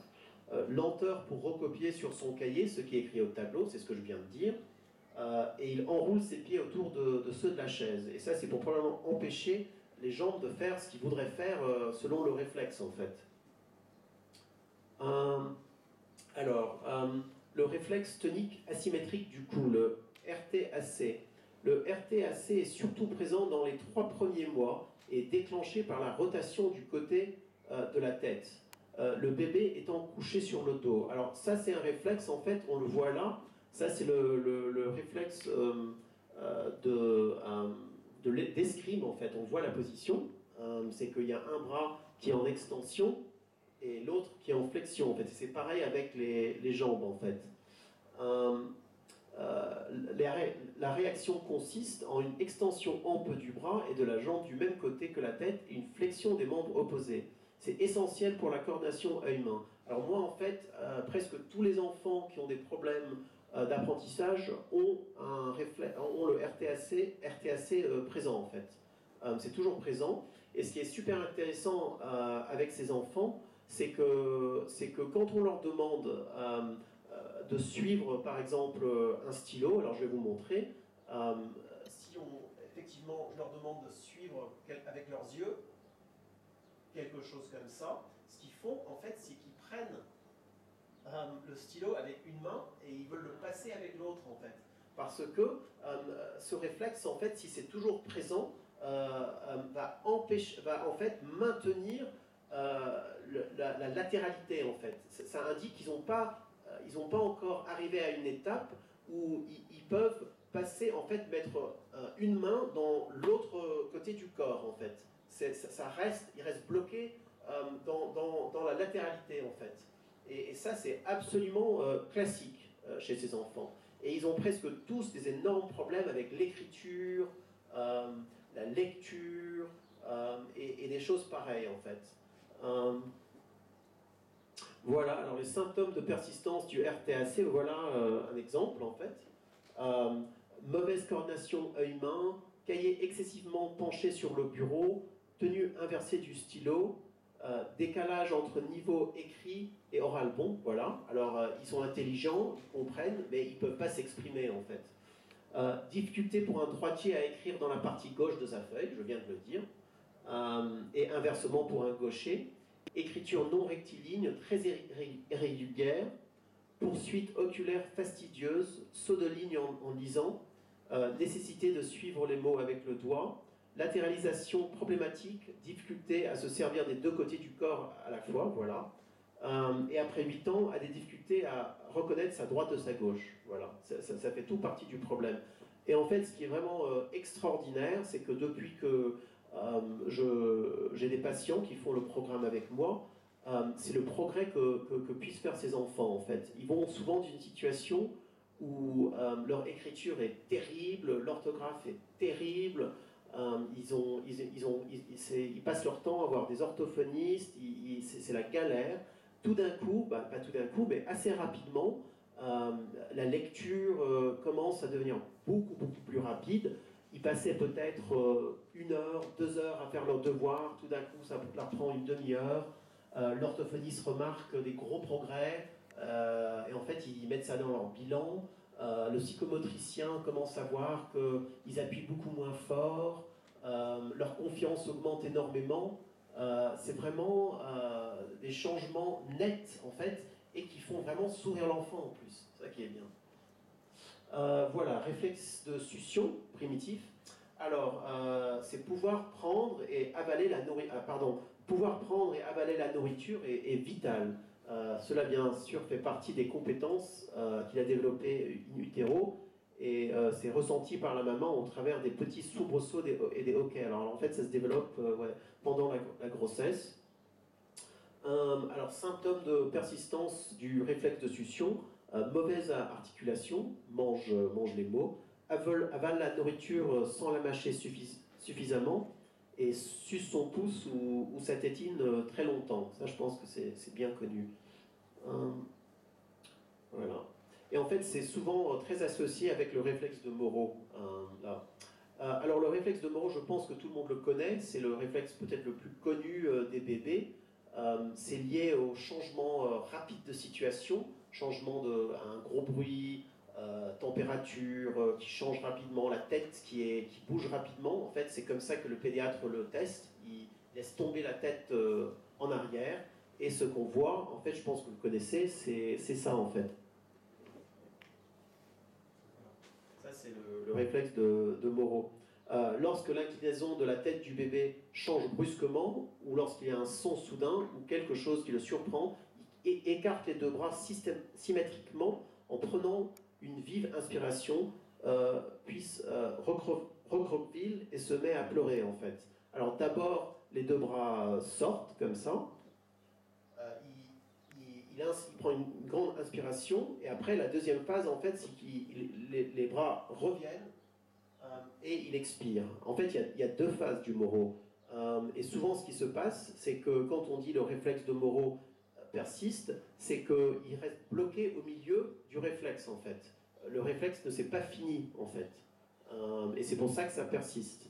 Lenteur pour recopier sur son cahier ce qui est écrit au tableau, c'est ce que je viens de dire. Et il enroule ses pieds autour de ceux de la chaise. Et ça c'est pour probablement empêcher les jambes de faire ce qu'ils voudraient faire selon le réflexe en fait. Le réflexe tonique asymétrique du cou, le RTAC. Le RTAC est surtout présent dans les 3 premiers mois et déclenché par la rotation du côté de la tête. Le bébé étant couché sur le dos. Alors ça c'est un réflexe, en fait, on le voit là. Ça c'est le réflexe d'escrime, en fait. On voit la position. C'est qu'il y a un bras qui est en extension et l'autre qui est en flexion. En fait, c'est pareil avec les jambes, en fait. La réaction consiste en une extension ample du bras et de la jambe du même côté que la tête et une flexion des membres opposés. C'est essentiel pour la coordination œil-main. Alors moi, en fait, presque tous les enfants qui ont des problèmes d'apprentissage ont le RTAC présent, en fait. C'est toujours présent. Et ce qui est super intéressant avec ces enfants, c'est que quand on leur demande de suivre, par exemple, un stylo, alors je vais vous montrer, si effectivement, je leur demande de suivre avec leurs yeux, quelque chose comme ça, ce qu'ils font, en fait, c'est qu'ils prennent le stylo avec une main et ils veulent le passer avec l'autre, en fait. Parce que ce réflexe, en fait, si c'est toujours présent, va en fait maintenir la latéralité, en fait. Ça indique qu'ils n'ont pas encore arrivé à une étape où ils peuvent passer, en fait, mettre une main dans l'autre côté du corps, en fait. Il reste bloqué dans la latéralité, en fait. Et ça, c'est absolument classique chez ces enfants. Et ils ont presque tous des énormes problèmes avec l'écriture, la lecture et des choses pareilles, en fait. Voilà, alors les symptômes de persistance du RTAC, voilà un exemple, en fait. Mauvaise coordination œil-main, cahier excessivement penché sur le bureau, tenue inversée du stylo, décalage entre niveau écrit et oral bon, voilà. Alors, ils sont intelligents, ils comprennent, mais ils ne peuvent pas s'exprimer, en fait. Difficulté pour un droitier à écrire dans la partie gauche de sa feuille, je viens de le dire, et inversement pour un gaucher. Écriture non rectiligne, très irrégulière, poursuite oculaire fastidieuse, saut de ligne en lisant, nécessité de suivre les mots avec le doigt, latéralisation problématique, difficulté à se servir des deux côtés du corps à la fois, voilà. Et après 8 ans, a des difficultés à reconnaître sa droite de sa gauche, voilà. Ça fait tout partie du problème. Et en fait, ce qui est vraiment extraordinaire, c'est que depuis que j'ai des patients qui font le programme avec moi, c'est le progrès que puissent faire ces enfants, en fait. Ils vont souvent d'une situation où leur écriture est terrible, l'orthographe est terrible, ils passent leur temps à avoir des orthophonistes, c'est la galère. Tout d'un coup, pas tout d'un coup, mais assez rapidement, la lecture commence à devenir beaucoup, beaucoup plus rapide. Ils passaient peut-être 1 heure, 2 heures à faire leurs devoirs, tout d'un coup ça leur prend une demi-heure. L'orthophoniste remarque des gros progrès, et en fait ils mettent ça dans leur bilan. Le psychomotricien commence à voir qu'ils appuient beaucoup moins fort, leur confiance augmente énormément. C'est vraiment des changements nets en fait, et qui font vraiment sourire l'enfant en plus, c'est ça qui est bien. Voilà, réflexe de succion primitif. Alors, c'est pouvoir prendre et avaler la nourriture. Pouvoir prendre et avaler la nourriture est vital. Cela, bien sûr, fait partie des compétences qu'il a développées in utero, et c'est ressenti par la maman au travers des petits soubresauts et des hoquets. Alors, en fait, ça se développe pendant la grossesse. Alors, symptômes de persistance du réflexe de succion. Mauvaise articulation, mange les mots, avale la nourriture sans la mâcher suffisamment, et suce son pouce ou sa tétine très longtemps. Ça, je pense que c'est bien connu. Voilà. Et en fait, c'est souvent très associé avec le réflexe de Moro. Là. Alors, le réflexe de Moro, je pense que tout le monde le connaît. C'est le réflexe peut-être le plus connu des bébés. C'est lié au changement rapide de situation, changement un gros bruit, température qui change rapidement, la tête qui bouge rapidement. En fait, c'est comme ça que le pédiatre le teste. Il laisse tomber la tête en arrière. Et ce qu'on voit, en fait, je pense que vous le connaissez, c'est ça en fait. Ça, c'est le réflexe de Moro. Lorsque l'inclinaison de la tête du bébé change brusquement, ou lorsqu'il y a un son soudain, ou quelque chose qui le surprend, il écarte les deux bras symétriquement en prenant une vive inspiration, puis recroqueville et se met à pleurer en fait. Alors d'abord, les deux bras sortent comme ça, il prend une grande inspiration, et après la deuxième phase en fait, c'est que les bras reviennent et il expire. En fait, il y a deux phases du Moro. Et souvent, ce qui se passe, c'est que quand on dit le réflexe de Moro persiste, c'est qu'il reste bloqué au milieu du réflexe, en fait. Le réflexe ne s'est pas fini, en fait. Et c'est pour ça que ça persiste.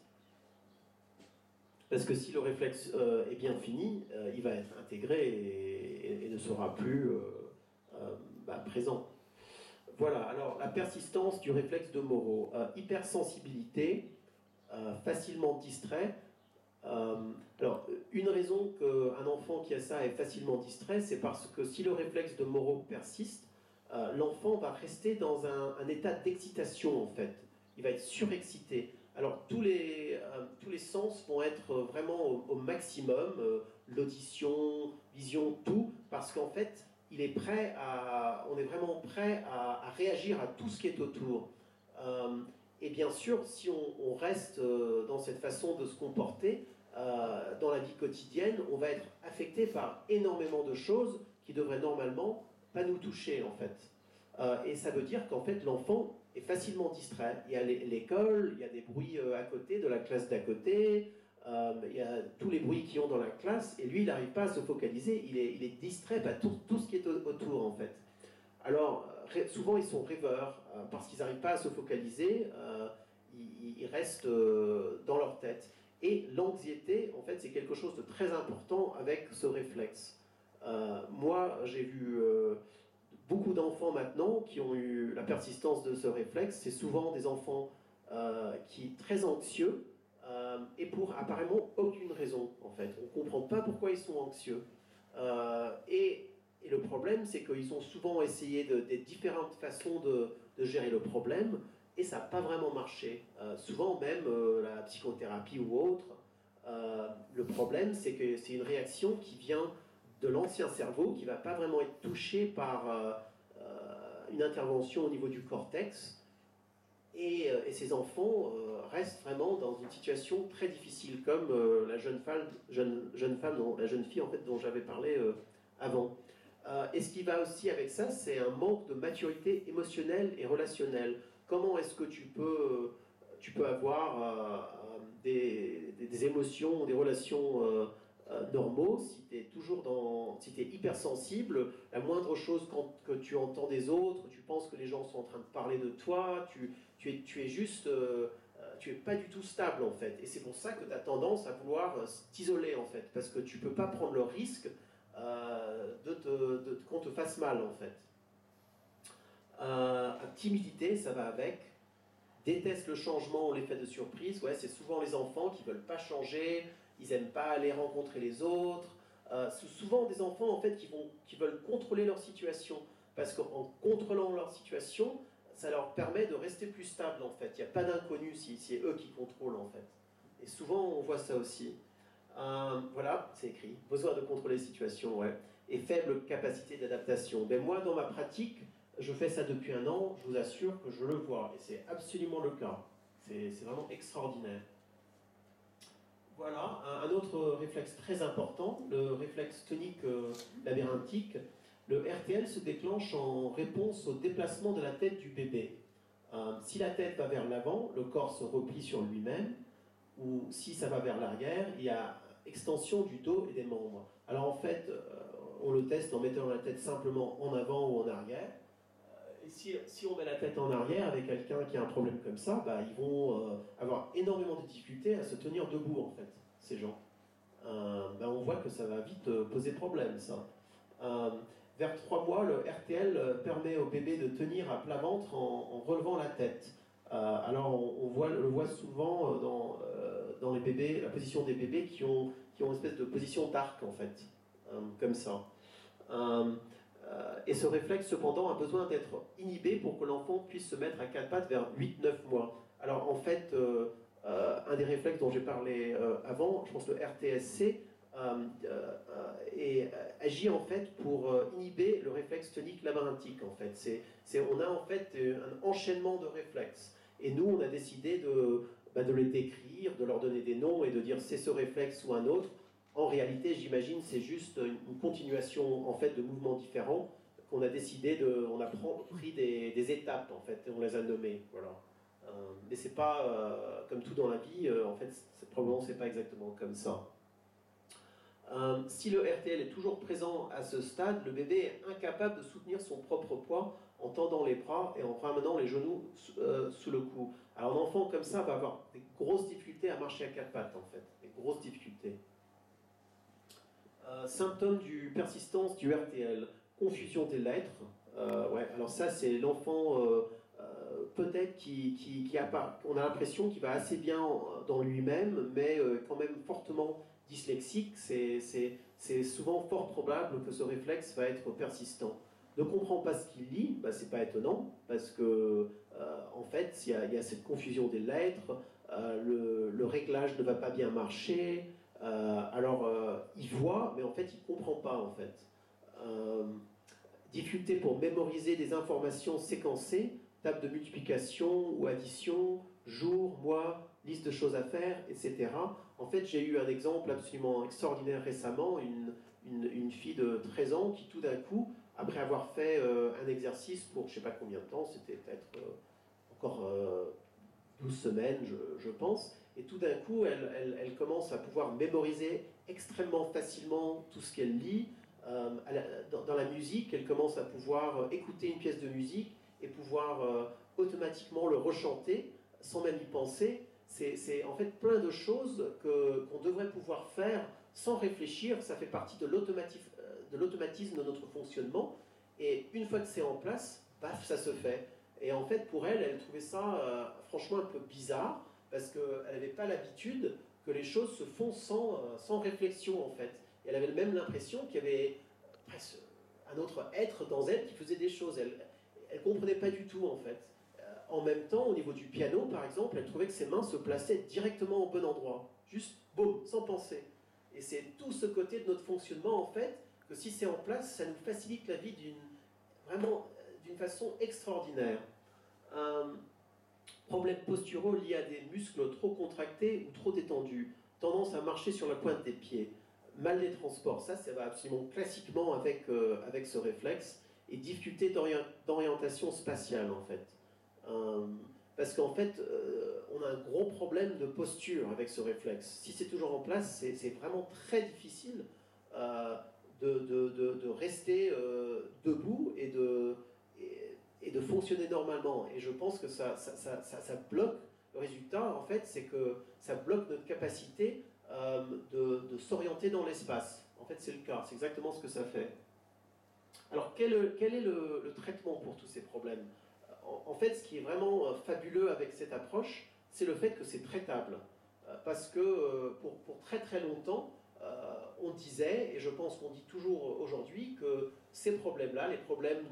Parce que si le réflexe est bien fini, il va être intégré et ne sera plus présent. Voilà, alors la persistance du réflexe de Moro. Hypersensibilité, facilement distrait. Alors, une raison qu'un enfant qui a ça est facilement distrait, c'est parce que si le réflexe de Moro persiste, l'enfant va rester dans un état d'excitation, en fait. Il va être surexcité. Alors, tous les sens vont être vraiment au maximum, l'audition, vision, tout, parce qu'en fait, on est vraiment prêt à réagir à tout ce qui est autour. Et bien sûr, si on reste dans cette façon de se comporter, dans la vie quotidienne, on va être affecté par énormément de choses qui devraient normalement pas nous toucher, en fait. Et ça veut dire qu'en fait, l'enfant est facilement distrait. Il y a l'école, il y a des bruits à côté, de la classe d'à côté, il y a tous les bruits qui ont dans la classe, et lui, il n'arrive pas à se focaliser, il est distrait par tout ce qui est autour, en fait. Alors, souvent, ils sont rêveurs, parce qu'ils n'arrivent pas à se focaliser, ils restent dans leur tête. Et l'anxiété, en fait, c'est quelque chose de très important avec ce réflexe. Moi, j'ai vu beaucoup d'enfants maintenant qui ont eu la persistance de ce réflexe. C'est souvent des enfants qui sont très anxieux, et pour apparemment aucune raison, en fait. On ne comprend pas pourquoi ils sont anxieux. Et le problème, c'est qu'ils ont souvent essayé des différentes façons de gérer le problème, et ça n'a pas vraiment marché. Souvent même la psychothérapie ou autre, le problème, c'est que c'est une réaction qui vient de l'ancien cerveau, qui ne va pas vraiment être touché par une intervention au niveau du cortex. Et ces enfants restent vraiment dans une situation très difficile, comme la jeune femme, la jeune fille en fait, dont j'avais parlé avant. Et ce qui va aussi avec ça, c'est un manque de maturité émotionnelle et relationnelle. Comment est-ce que tu peux avoir des émotions, des relations normaux si tu es si tu es hypersensible, la moindre chose que tu entends des autres, tu penses que les gens sont en train de parler de toi, tu es juste, tu es pas du tout stable en fait. Et c'est pour ça que tu as tendance à vouloir t'isoler en fait, parce que tu peux pas prendre le risque qu'on te fasse mal en fait. Timidité, ça va avec. Déteste le changement ou l'effet de surprise. Ouais, c'est souvent les enfants qui veulent pas changer, ils aiment pas aller rencontrer les autres. C'est souvent des enfants en fait qui veulent contrôler leur situation, parce qu'en contrôlant leur situation, ça leur permet de rester plus stable en fait. Il n'y a pas d'inconnu si c'est eux qui contrôlent en fait. Et souvent on voit ça aussi. Voilà, c'est écrit. Besoin de contrôler les situations, ouais. Et faible capacité d'adaptation. Ben moi, dans ma pratique, je fais ça depuis 1 an, je vous assure que je le vois. Et c'est absolument le cas. C'est vraiment extraordinaire. Voilà, un autre réflexe très important, le réflexe tonique labyrinthique. Le RTL se déclenche en réponse au déplacement de la tête du bébé. Si la tête va vers l'avant, le corps se replie sur lui-même, ou si ça va vers l'arrière, il y a extension du dos et des membres. Alors en fait, on le teste en mettant la tête simplement en avant ou en arrière. Et si on met la tête en arrière avec quelqu'un qui a un problème comme ça, bah, ils vont avoir énormément de difficultés à se tenir debout, en fait, ces gens. Bah, on voit que ça va vite poser problème, ça. Vers 3 mois, le RTL permet au bébé de tenir à plat ventre en relevant la tête. Alors on le voit souvent dans les bébés, la position des bébés qui ont une espèce de position d'arc, en fait, comme ça. Et ce réflexe, cependant, a besoin d'être inhibé pour que l'enfant puisse se mettre à quatre pattes vers 8-9 mois. Alors, en fait, un des réflexes dont j'ai parlé avant, je pense le RTSC, agit en fait pour inhiber le réflexe tonique labyrinthique, en fait. On a en fait un enchaînement de réflexes. Et nous, on a décidé de les décrire, de leur donner des noms et de dire c'est ce réflexe ou un autre. En réalité, j'imagine, c'est juste une continuation en fait de mouvements différents qu'on a décidé on a pris des étapes en fait et on les a nommées. Voilà. Mais c'est pas comme tout dans la vie. En fait, probablement c'est pas exactement comme ça. Si le RTL est toujours présent à ce stade, le bébé est incapable de soutenir son propre poids en tendant les bras et en ramenant les genoux sous le cou. Alors un enfant comme ça va avoir des grosses difficultés à marcher à quatre pattes en fait, des grosses difficultés. Symptômes du persistance du RTL, confusion des lettres. Ouais, alors ça c'est l'enfant peut-être on a l'impression qu'il va assez bien dans lui-même, mais quand même fortement dyslexique. C'est souvent fort probable que ce réflexe va être persistant. Ne comprend pas ce qu'il lit, bah, c'est pas étonnant, parce que en fait il y a cette confusion des lettres, le réglage ne va pas bien marcher. Il voit, mais en fait, il ne comprend pas, en fait. Difficulté pour mémoriser des informations séquencées, table de multiplication ou addition, jour, mois, liste de choses à faire, etc. En fait, j'ai eu un exemple absolument extraordinaire récemment, une fille de 13 ans qui, tout d'un coup, après avoir fait un exercice pour je ne sais pas combien de temps, c'était peut-être encore 12 semaines, je pense, et tout d'un coup, elle commence à pouvoir mémoriser extrêmement facilement tout ce qu'elle lit. Dans la musique, elle commence à pouvoir écouter une pièce de musique et pouvoir automatiquement le rechanter sans même y penser. C'est en fait plein de choses qu'on devrait pouvoir faire sans réfléchir. Ça fait partie de l'automatisme de notre fonctionnement. Et une fois que c'est en place, paf, ça se fait. Et en fait, pour elle, elle trouvait ça franchement un peu bizarre, parce qu'elle n'avait pas l'habitude que les choses se font sans réflexion, en fait. Et elle avait même l'impression qu'il y avait presque un autre être dans elle qui faisait des choses. Elle ne comprenait pas du tout, en fait. En même temps, au niveau du piano, par exemple, elle trouvait que ses mains se plaçaient directement au bon endroit. Juste, boum, sans penser. Et c'est tout ce côté de notre fonctionnement, en fait, que si c'est en place, ça nous facilite la vie d'une façon extraordinaire. Problèmes posturaux liés à des muscles trop contractés ou trop détendus, tendance à marcher sur la pointe des pieds, mal des transports, ça va absolument classiquement avec ce réflexe, et difficulté d'orientation spatiale en fait. Parce qu'en fait, on a un gros problème de posture avec ce réflexe. Si c'est toujours en place, c'est vraiment très difficile de rester debout et de fonctionner normalement. Et je pense que ça bloque. Le résultat, en fait, c'est que ça bloque notre capacité de s'orienter dans l'espace. En fait, c'est le cas. C'est exactement ce que ça fait. Alors, quel est le traitement pour tous ces problèmes ? En fait, ce qui est vraiment fabuleux avec cette approche, c'est le fait que c'est traitable. Parce que pour très très longtemps, on disait, et je pense qu'on dit toujours aujourd'hui, que ces problèmes-là, les problèmes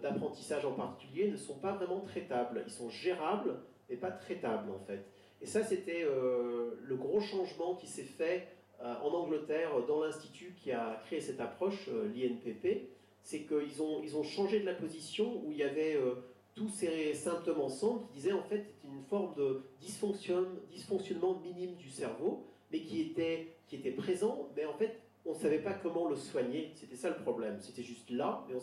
d'apprentissage en particulier, ne sont pas vraiment traitables. Ils sont gérables, mais pas traitables en fait. Et ça, c'était le gros changement qui s'est fait en Angleterre dans l'institut qui a créé cette approche, l'INPP. C'est qu'ils ont changé de la position où il y avait tous ces symptômes ensemble qui disaient en fait c'était une forme de dysfonctionnement minime du cerveau, mais qui était présent, mais en fait on ne savait pas comment le soigner. C'était ça le problème. C'était juste là, mais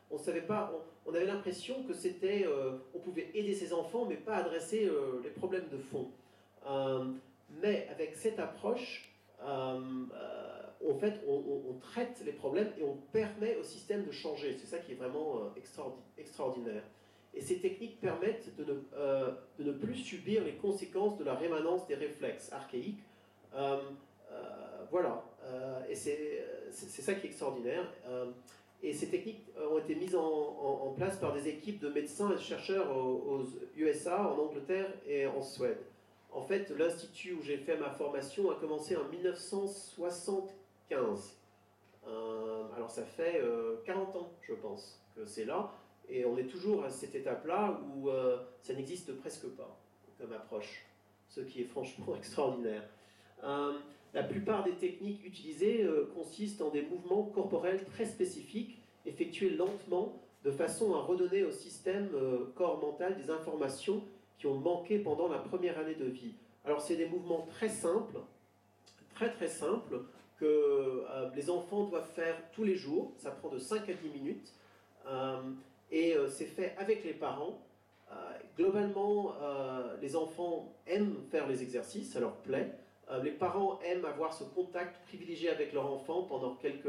on avait l'impression que c'était, on pouvait aider ses enfants, mais pas adresser les problèmes de fond. Mais avec cette approche, en fait, on traite les problèmes et on permet au système de changer. C'est ça qui est vraiment extraordinaire. Et ces techniques permettent de ne plus subir les conséquences de la rémanence des réflexes archaïques. Voilà, et c'est ça qui est extraordinaire. Et ces techniques ont été mises en place par des équipes de médecins et de chercheurs aux USA, en Angleterre et en Suède. En fait, l'institut où j'ai fait ma formation a commencé en 1975. Alors ça fait 40 ans, je pense, que c'est là. Et on est toujours à cette étape-là où ça n'existe presque pas comme approche, ce qui est franchement extraordinaire. La plupart des techniques utilisées consistent en des mouvements corporels très spécifiques, effectués lentement, de façon à redonner au système corps mental des informations qui ont manqué pendant la première année de vie. Alors c'est des mouvements très simples, très simples, que les enfants doivent faire tous les jours. Ça prend de 5 à 10 minutes. Et c'est fait avec les parents. Globalement, les enfants aiment faire les exercices, ça leur plaît. Les parents aiment avoir ce contact privilégié avec leur enfant pendant quelques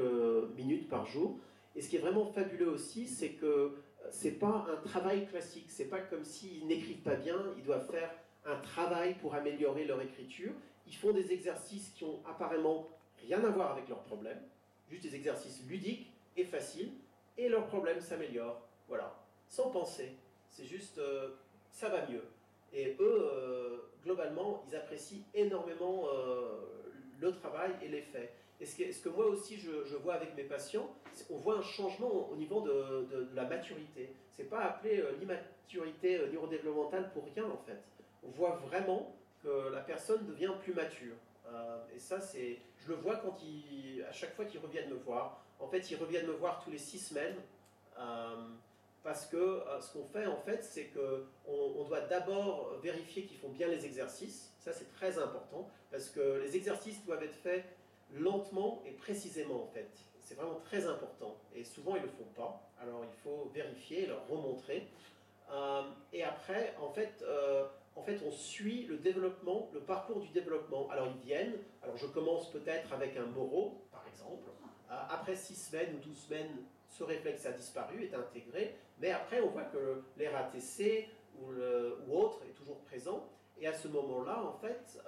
minutes par jour. Et ce qui est vraiment fabuleux aussi, c'est que c'est pas un travail classique. C'est pas comme s'ils n'écrivent pas bien, ils doivent faire un travail pour améliorer leur écriture. Ils font des exercices qui ont apparemment rien à voir avec leurs problèmes, juste des exercices ludiques et faciles, et leurs problèmes s'améliorent. Voilà, sans penser. C'est juste, ça va mieux. Et eux, globalement, ils apprécient énormément le travail et l'effet. Et ce que moi aussi je vois avec mes patients, on voit un changement au niveau de la maturité. C'est pas appelé l'immaturité neurodéveloppementale pour rien en fait. On voit vraiment que la personne devient plus mature. Et ça, je le vois à chaque fois qu'ils reviennent me voir. En fait, ils reviennent me voir tous les 6 semaines. Parce que ce qu'on fait en fait, c'est qu'on doit d'abord vérifier qu'ils font bien les exercices. Ça, c'est très important, parce que les exercices doivent être faits lentement et précisément en fait. C'est vraiment très important. Et souvent, ils ne le font pas. Alors, il faut vérifier, leur remontrer. Et après, en fait, on suit le développement, le parcours du développement. Alors, ils viennent. Alors, je commence peut-être avec un moro, par exemple. Après 6 semaines ou 12 semaines, ce réflexe a disparu, est intégré, mais après on voit que l'RATC ou autre est toujours présent, et à ce moment-là, en fait,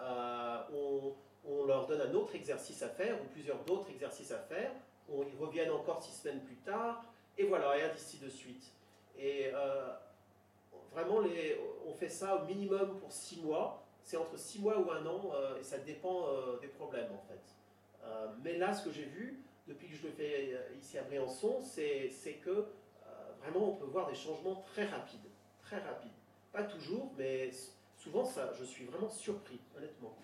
on leur donne un autre exercice à faire, ou plusieurs d'autres exercices à faire, ils reviennent encore 6 semaines plus tard, et voilà, et ainsi de suite. Et vraiment, on fait ça au minimum pour 6 mois, c'est entre 6 mois ou 1 an, et ça dépend des problèmes en fait. Mais là, ce que j'ai vu, depuis que je le fais ici à Briançon, c'est que vraiment on peut voir des changements très rapides. Très rapides. Pas toujours, mais souvent je suis vraiment surpris, honnêtement.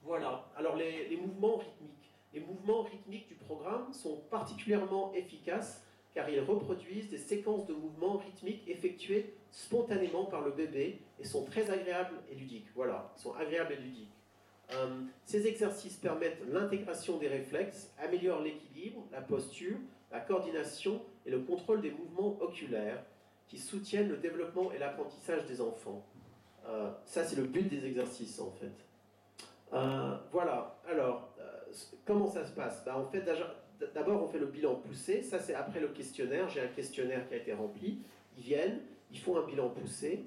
Voilà, alors les mouvements rythmiques. Les mouvements rythmiques du programme sont particulièrement efficaces car ils reproduisent des séquences de mouvements rythmiques effectuées spontanément par le bébé et sont très agréables et ludiques. Voilà, sont agréables et ludiques. Ces exercices permettent l'intégration des réflexes, améliorent l'équilibre, la posture, la coordination et le contrôle des mouvements oculaires qui soutiennent le développement et l'apprentissage des enfants. Ça, c'est le but des exercices, en fait. Voilà, alors, comment ça se passe? En fait, d'abord, on fait le bilan poussé. Ça, c'est après le questionnaire. J'ai un questionnaire qui a été rempli. Ils viennent, ils font un bilan poussé.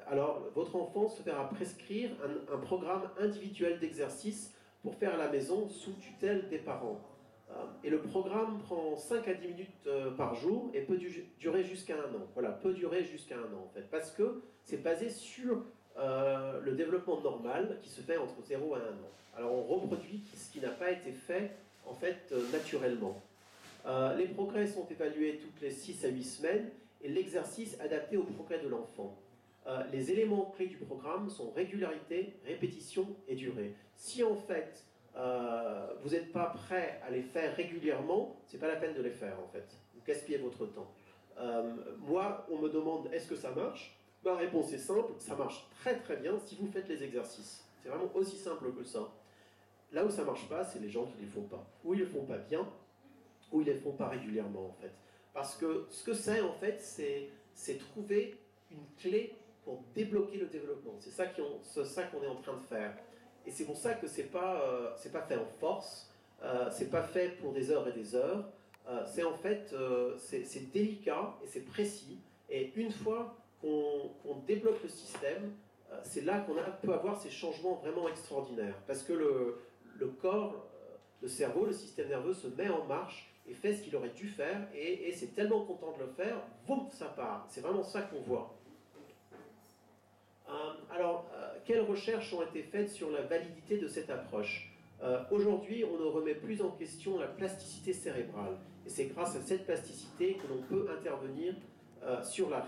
Alors, votre enfant se verra prescrire un programme individuel d'exercice pour faire à la maison sous tutelle des parents. Et le programme prend 5 à 10 minutes par jour et peut durer jusqu'à 1 an. Voilà, peut durer jusqu'à 1 an en fait, parce que c'est basé sur le développement normal qui se fait entre 0 et 1 an. Alors on reproduit ce qui n'a pas été fait en fait naturellement. Les progrès sont évalués toutes les 6 à 8 semaines et l'exercice adapté au progrès de l'enfant. Les éléments clés du programme sont régularité, répétition et durée. Si en fait vous n'êtes pas prêt à les faire régulièrement, c'est pas la peine de les faire en fait. Vous gaspillez votre temps. Moi, on me demande est-ce que ça marche? Ma réponse est simple, ça marche très très bien si vous faites les exercices. C'est vraiment aussi simple que ça. Là où ça marche pas, c'est les gens qui les font pas. Ou ils le font pas bien, ou ils les font pas régulièrement en fait. Parce que ce que c'est en fait, c'est trouver une clé pour débloquer le développement. C'est ça qu'on est en train de faire. Et c'est pour ça que c'est pas fait en force, c'est pas fait pour des heures et des heures. C'est en fait, c'est délicat et c'est précis. Et une fois qu'on développe le système, c'est là qu'on peut avoir ces changements vraiment extraordinaires. Parce que le corps, le cerveau, le système nerveux se met en marche et fait ce qu'il aurait dû faire. Et c'est tellement content de le faire, boum, ça part. C'est vraiment ça qu'on voit. Alors, quelles recherches ont été faites sur la validité de cette approche? Aujourd'hui, on ne remet plus en question la plasticité cérébrale. Et c'est grâce à cette plasticité que l'on peut intervenir sur la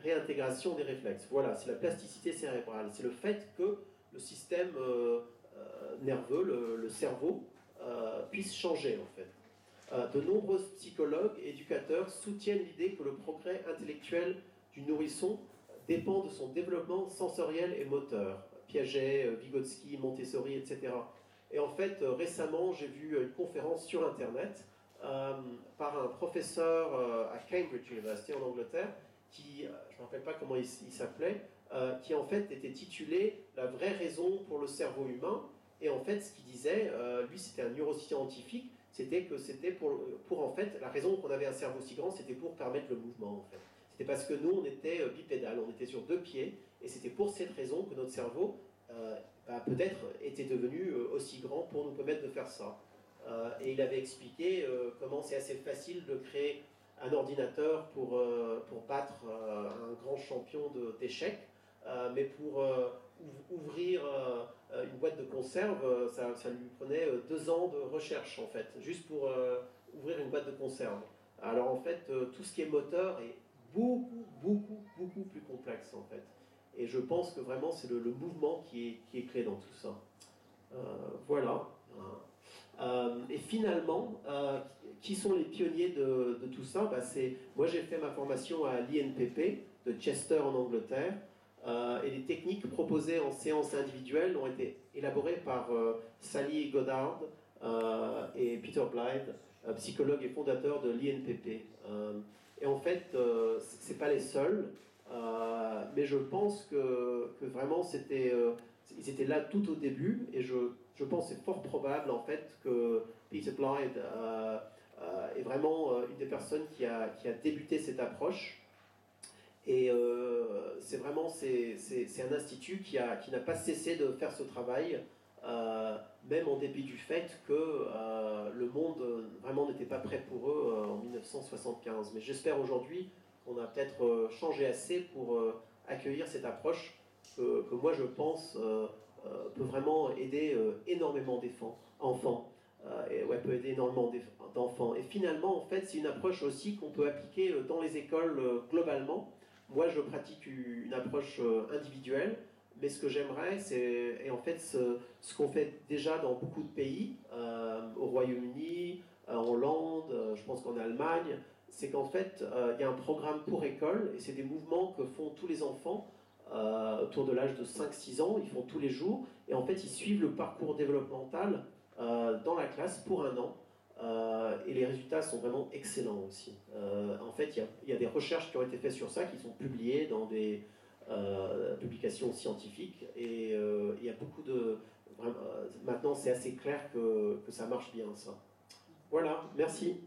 réintégration des réflexes. Voilà, c'est la plasticité cérébrale. C'est le fait que le système nerveux, le cerveau, puisse changer, en fait. De nombreux psychologues et éducateurs soutiennent l'idée que le progrès intellectuel du nourrisson dépend de son développement sensoriel et moteur. Piaget, Vygotsky, Montessori, etc. Et en fait, récemment, j'ai vu une conférence sur Internet par un professeur à Cambridge University en Angleterre, qui, je ne me rappelle pas comment il s'appelait, qui en fait était titulé « La vraie raison pour le cerveau humain ». Et en fait, ce qu'il disait, lui c'était un neuroscientifique, c'était que c'était pour en fait, la raison qu'on avait un cerveau si grand, c'était pour permettre le mouvement en fait. C'était parce que nous, on était bipédal, on était sur deux pieds, et c'était pour cette raison que notre cerveau, peut-être, était devenu aussi grand pour nous permettre de faire ça. Et il avait expliqué comment c'est assez facile de créer un ordinateur pour battre un grand champion d'échecs, mais pour ouvrir une boîte de conserve, ça lui prenait 2 ans de recherche, en fait, juste pour ouvrir une boîte de conserve. Alors, en fait, tout ce qui est moteur est beaucoup plus complexe, en fait. Et je pense que vraiment, c'est le mouvement qui est clé dans tout ça. Voilà. Et finalement, qui sont les pionniers de tout ça? Moi, j'ai fait ma formation à l'INPP de Chester en Angleterre, et les techniques proposées en séance individuelle ont été élaborées par Sally Goddard et Peter Blythe, psychologue et fondateur de l'INPP. Et en fait, c'est pas les seuls, mais je pense que vraiment ils étaient là tout au début, et je pense que c'est fort probable en fait que Peter Blythe est vraiment une des personnes qui a débuté cette approche. Et c'est un institut qui n'a pas cessé de faire ce travail, même en dépit du fait que le monde vraiment n'était pas prêt pour eux en 1975. Mais j'espère aujourd'hui qu'on a peut-être changé assez pour accueillir cette approche que moi je pense peut vraiment aider énormément d'enfants. Peut aider énormément d'enfants. Et finalement, en fait, c'est une approche aussi qu'on peut appliquer dans les écoles globalement. Moi, je pratique une approche individuelle, mais ce que j'aimerais, et en fait ce qu'on fait déjà dans beaucoup de pays, au Royaume-Uni, en Hollande, je pense qu'en Allemagne, c'est qu'en fait, il y a un programme pour école, et c'est des mouvements que font tous les enfants autour de l'âge de 5-6 ans, ils font tous les jours, et en fait, ils suivent le parcours développemental dans la classe pour 1 an. Et les résultats sont vraiment excellents aussi. En fait, il y a des recherches qui ont été faites sur ça, qui sont publiées dans des publications scientifiques, et il y a beaucoup de... maintenant, c'est assez clair que ça marche bien, ça. Voilà, merci.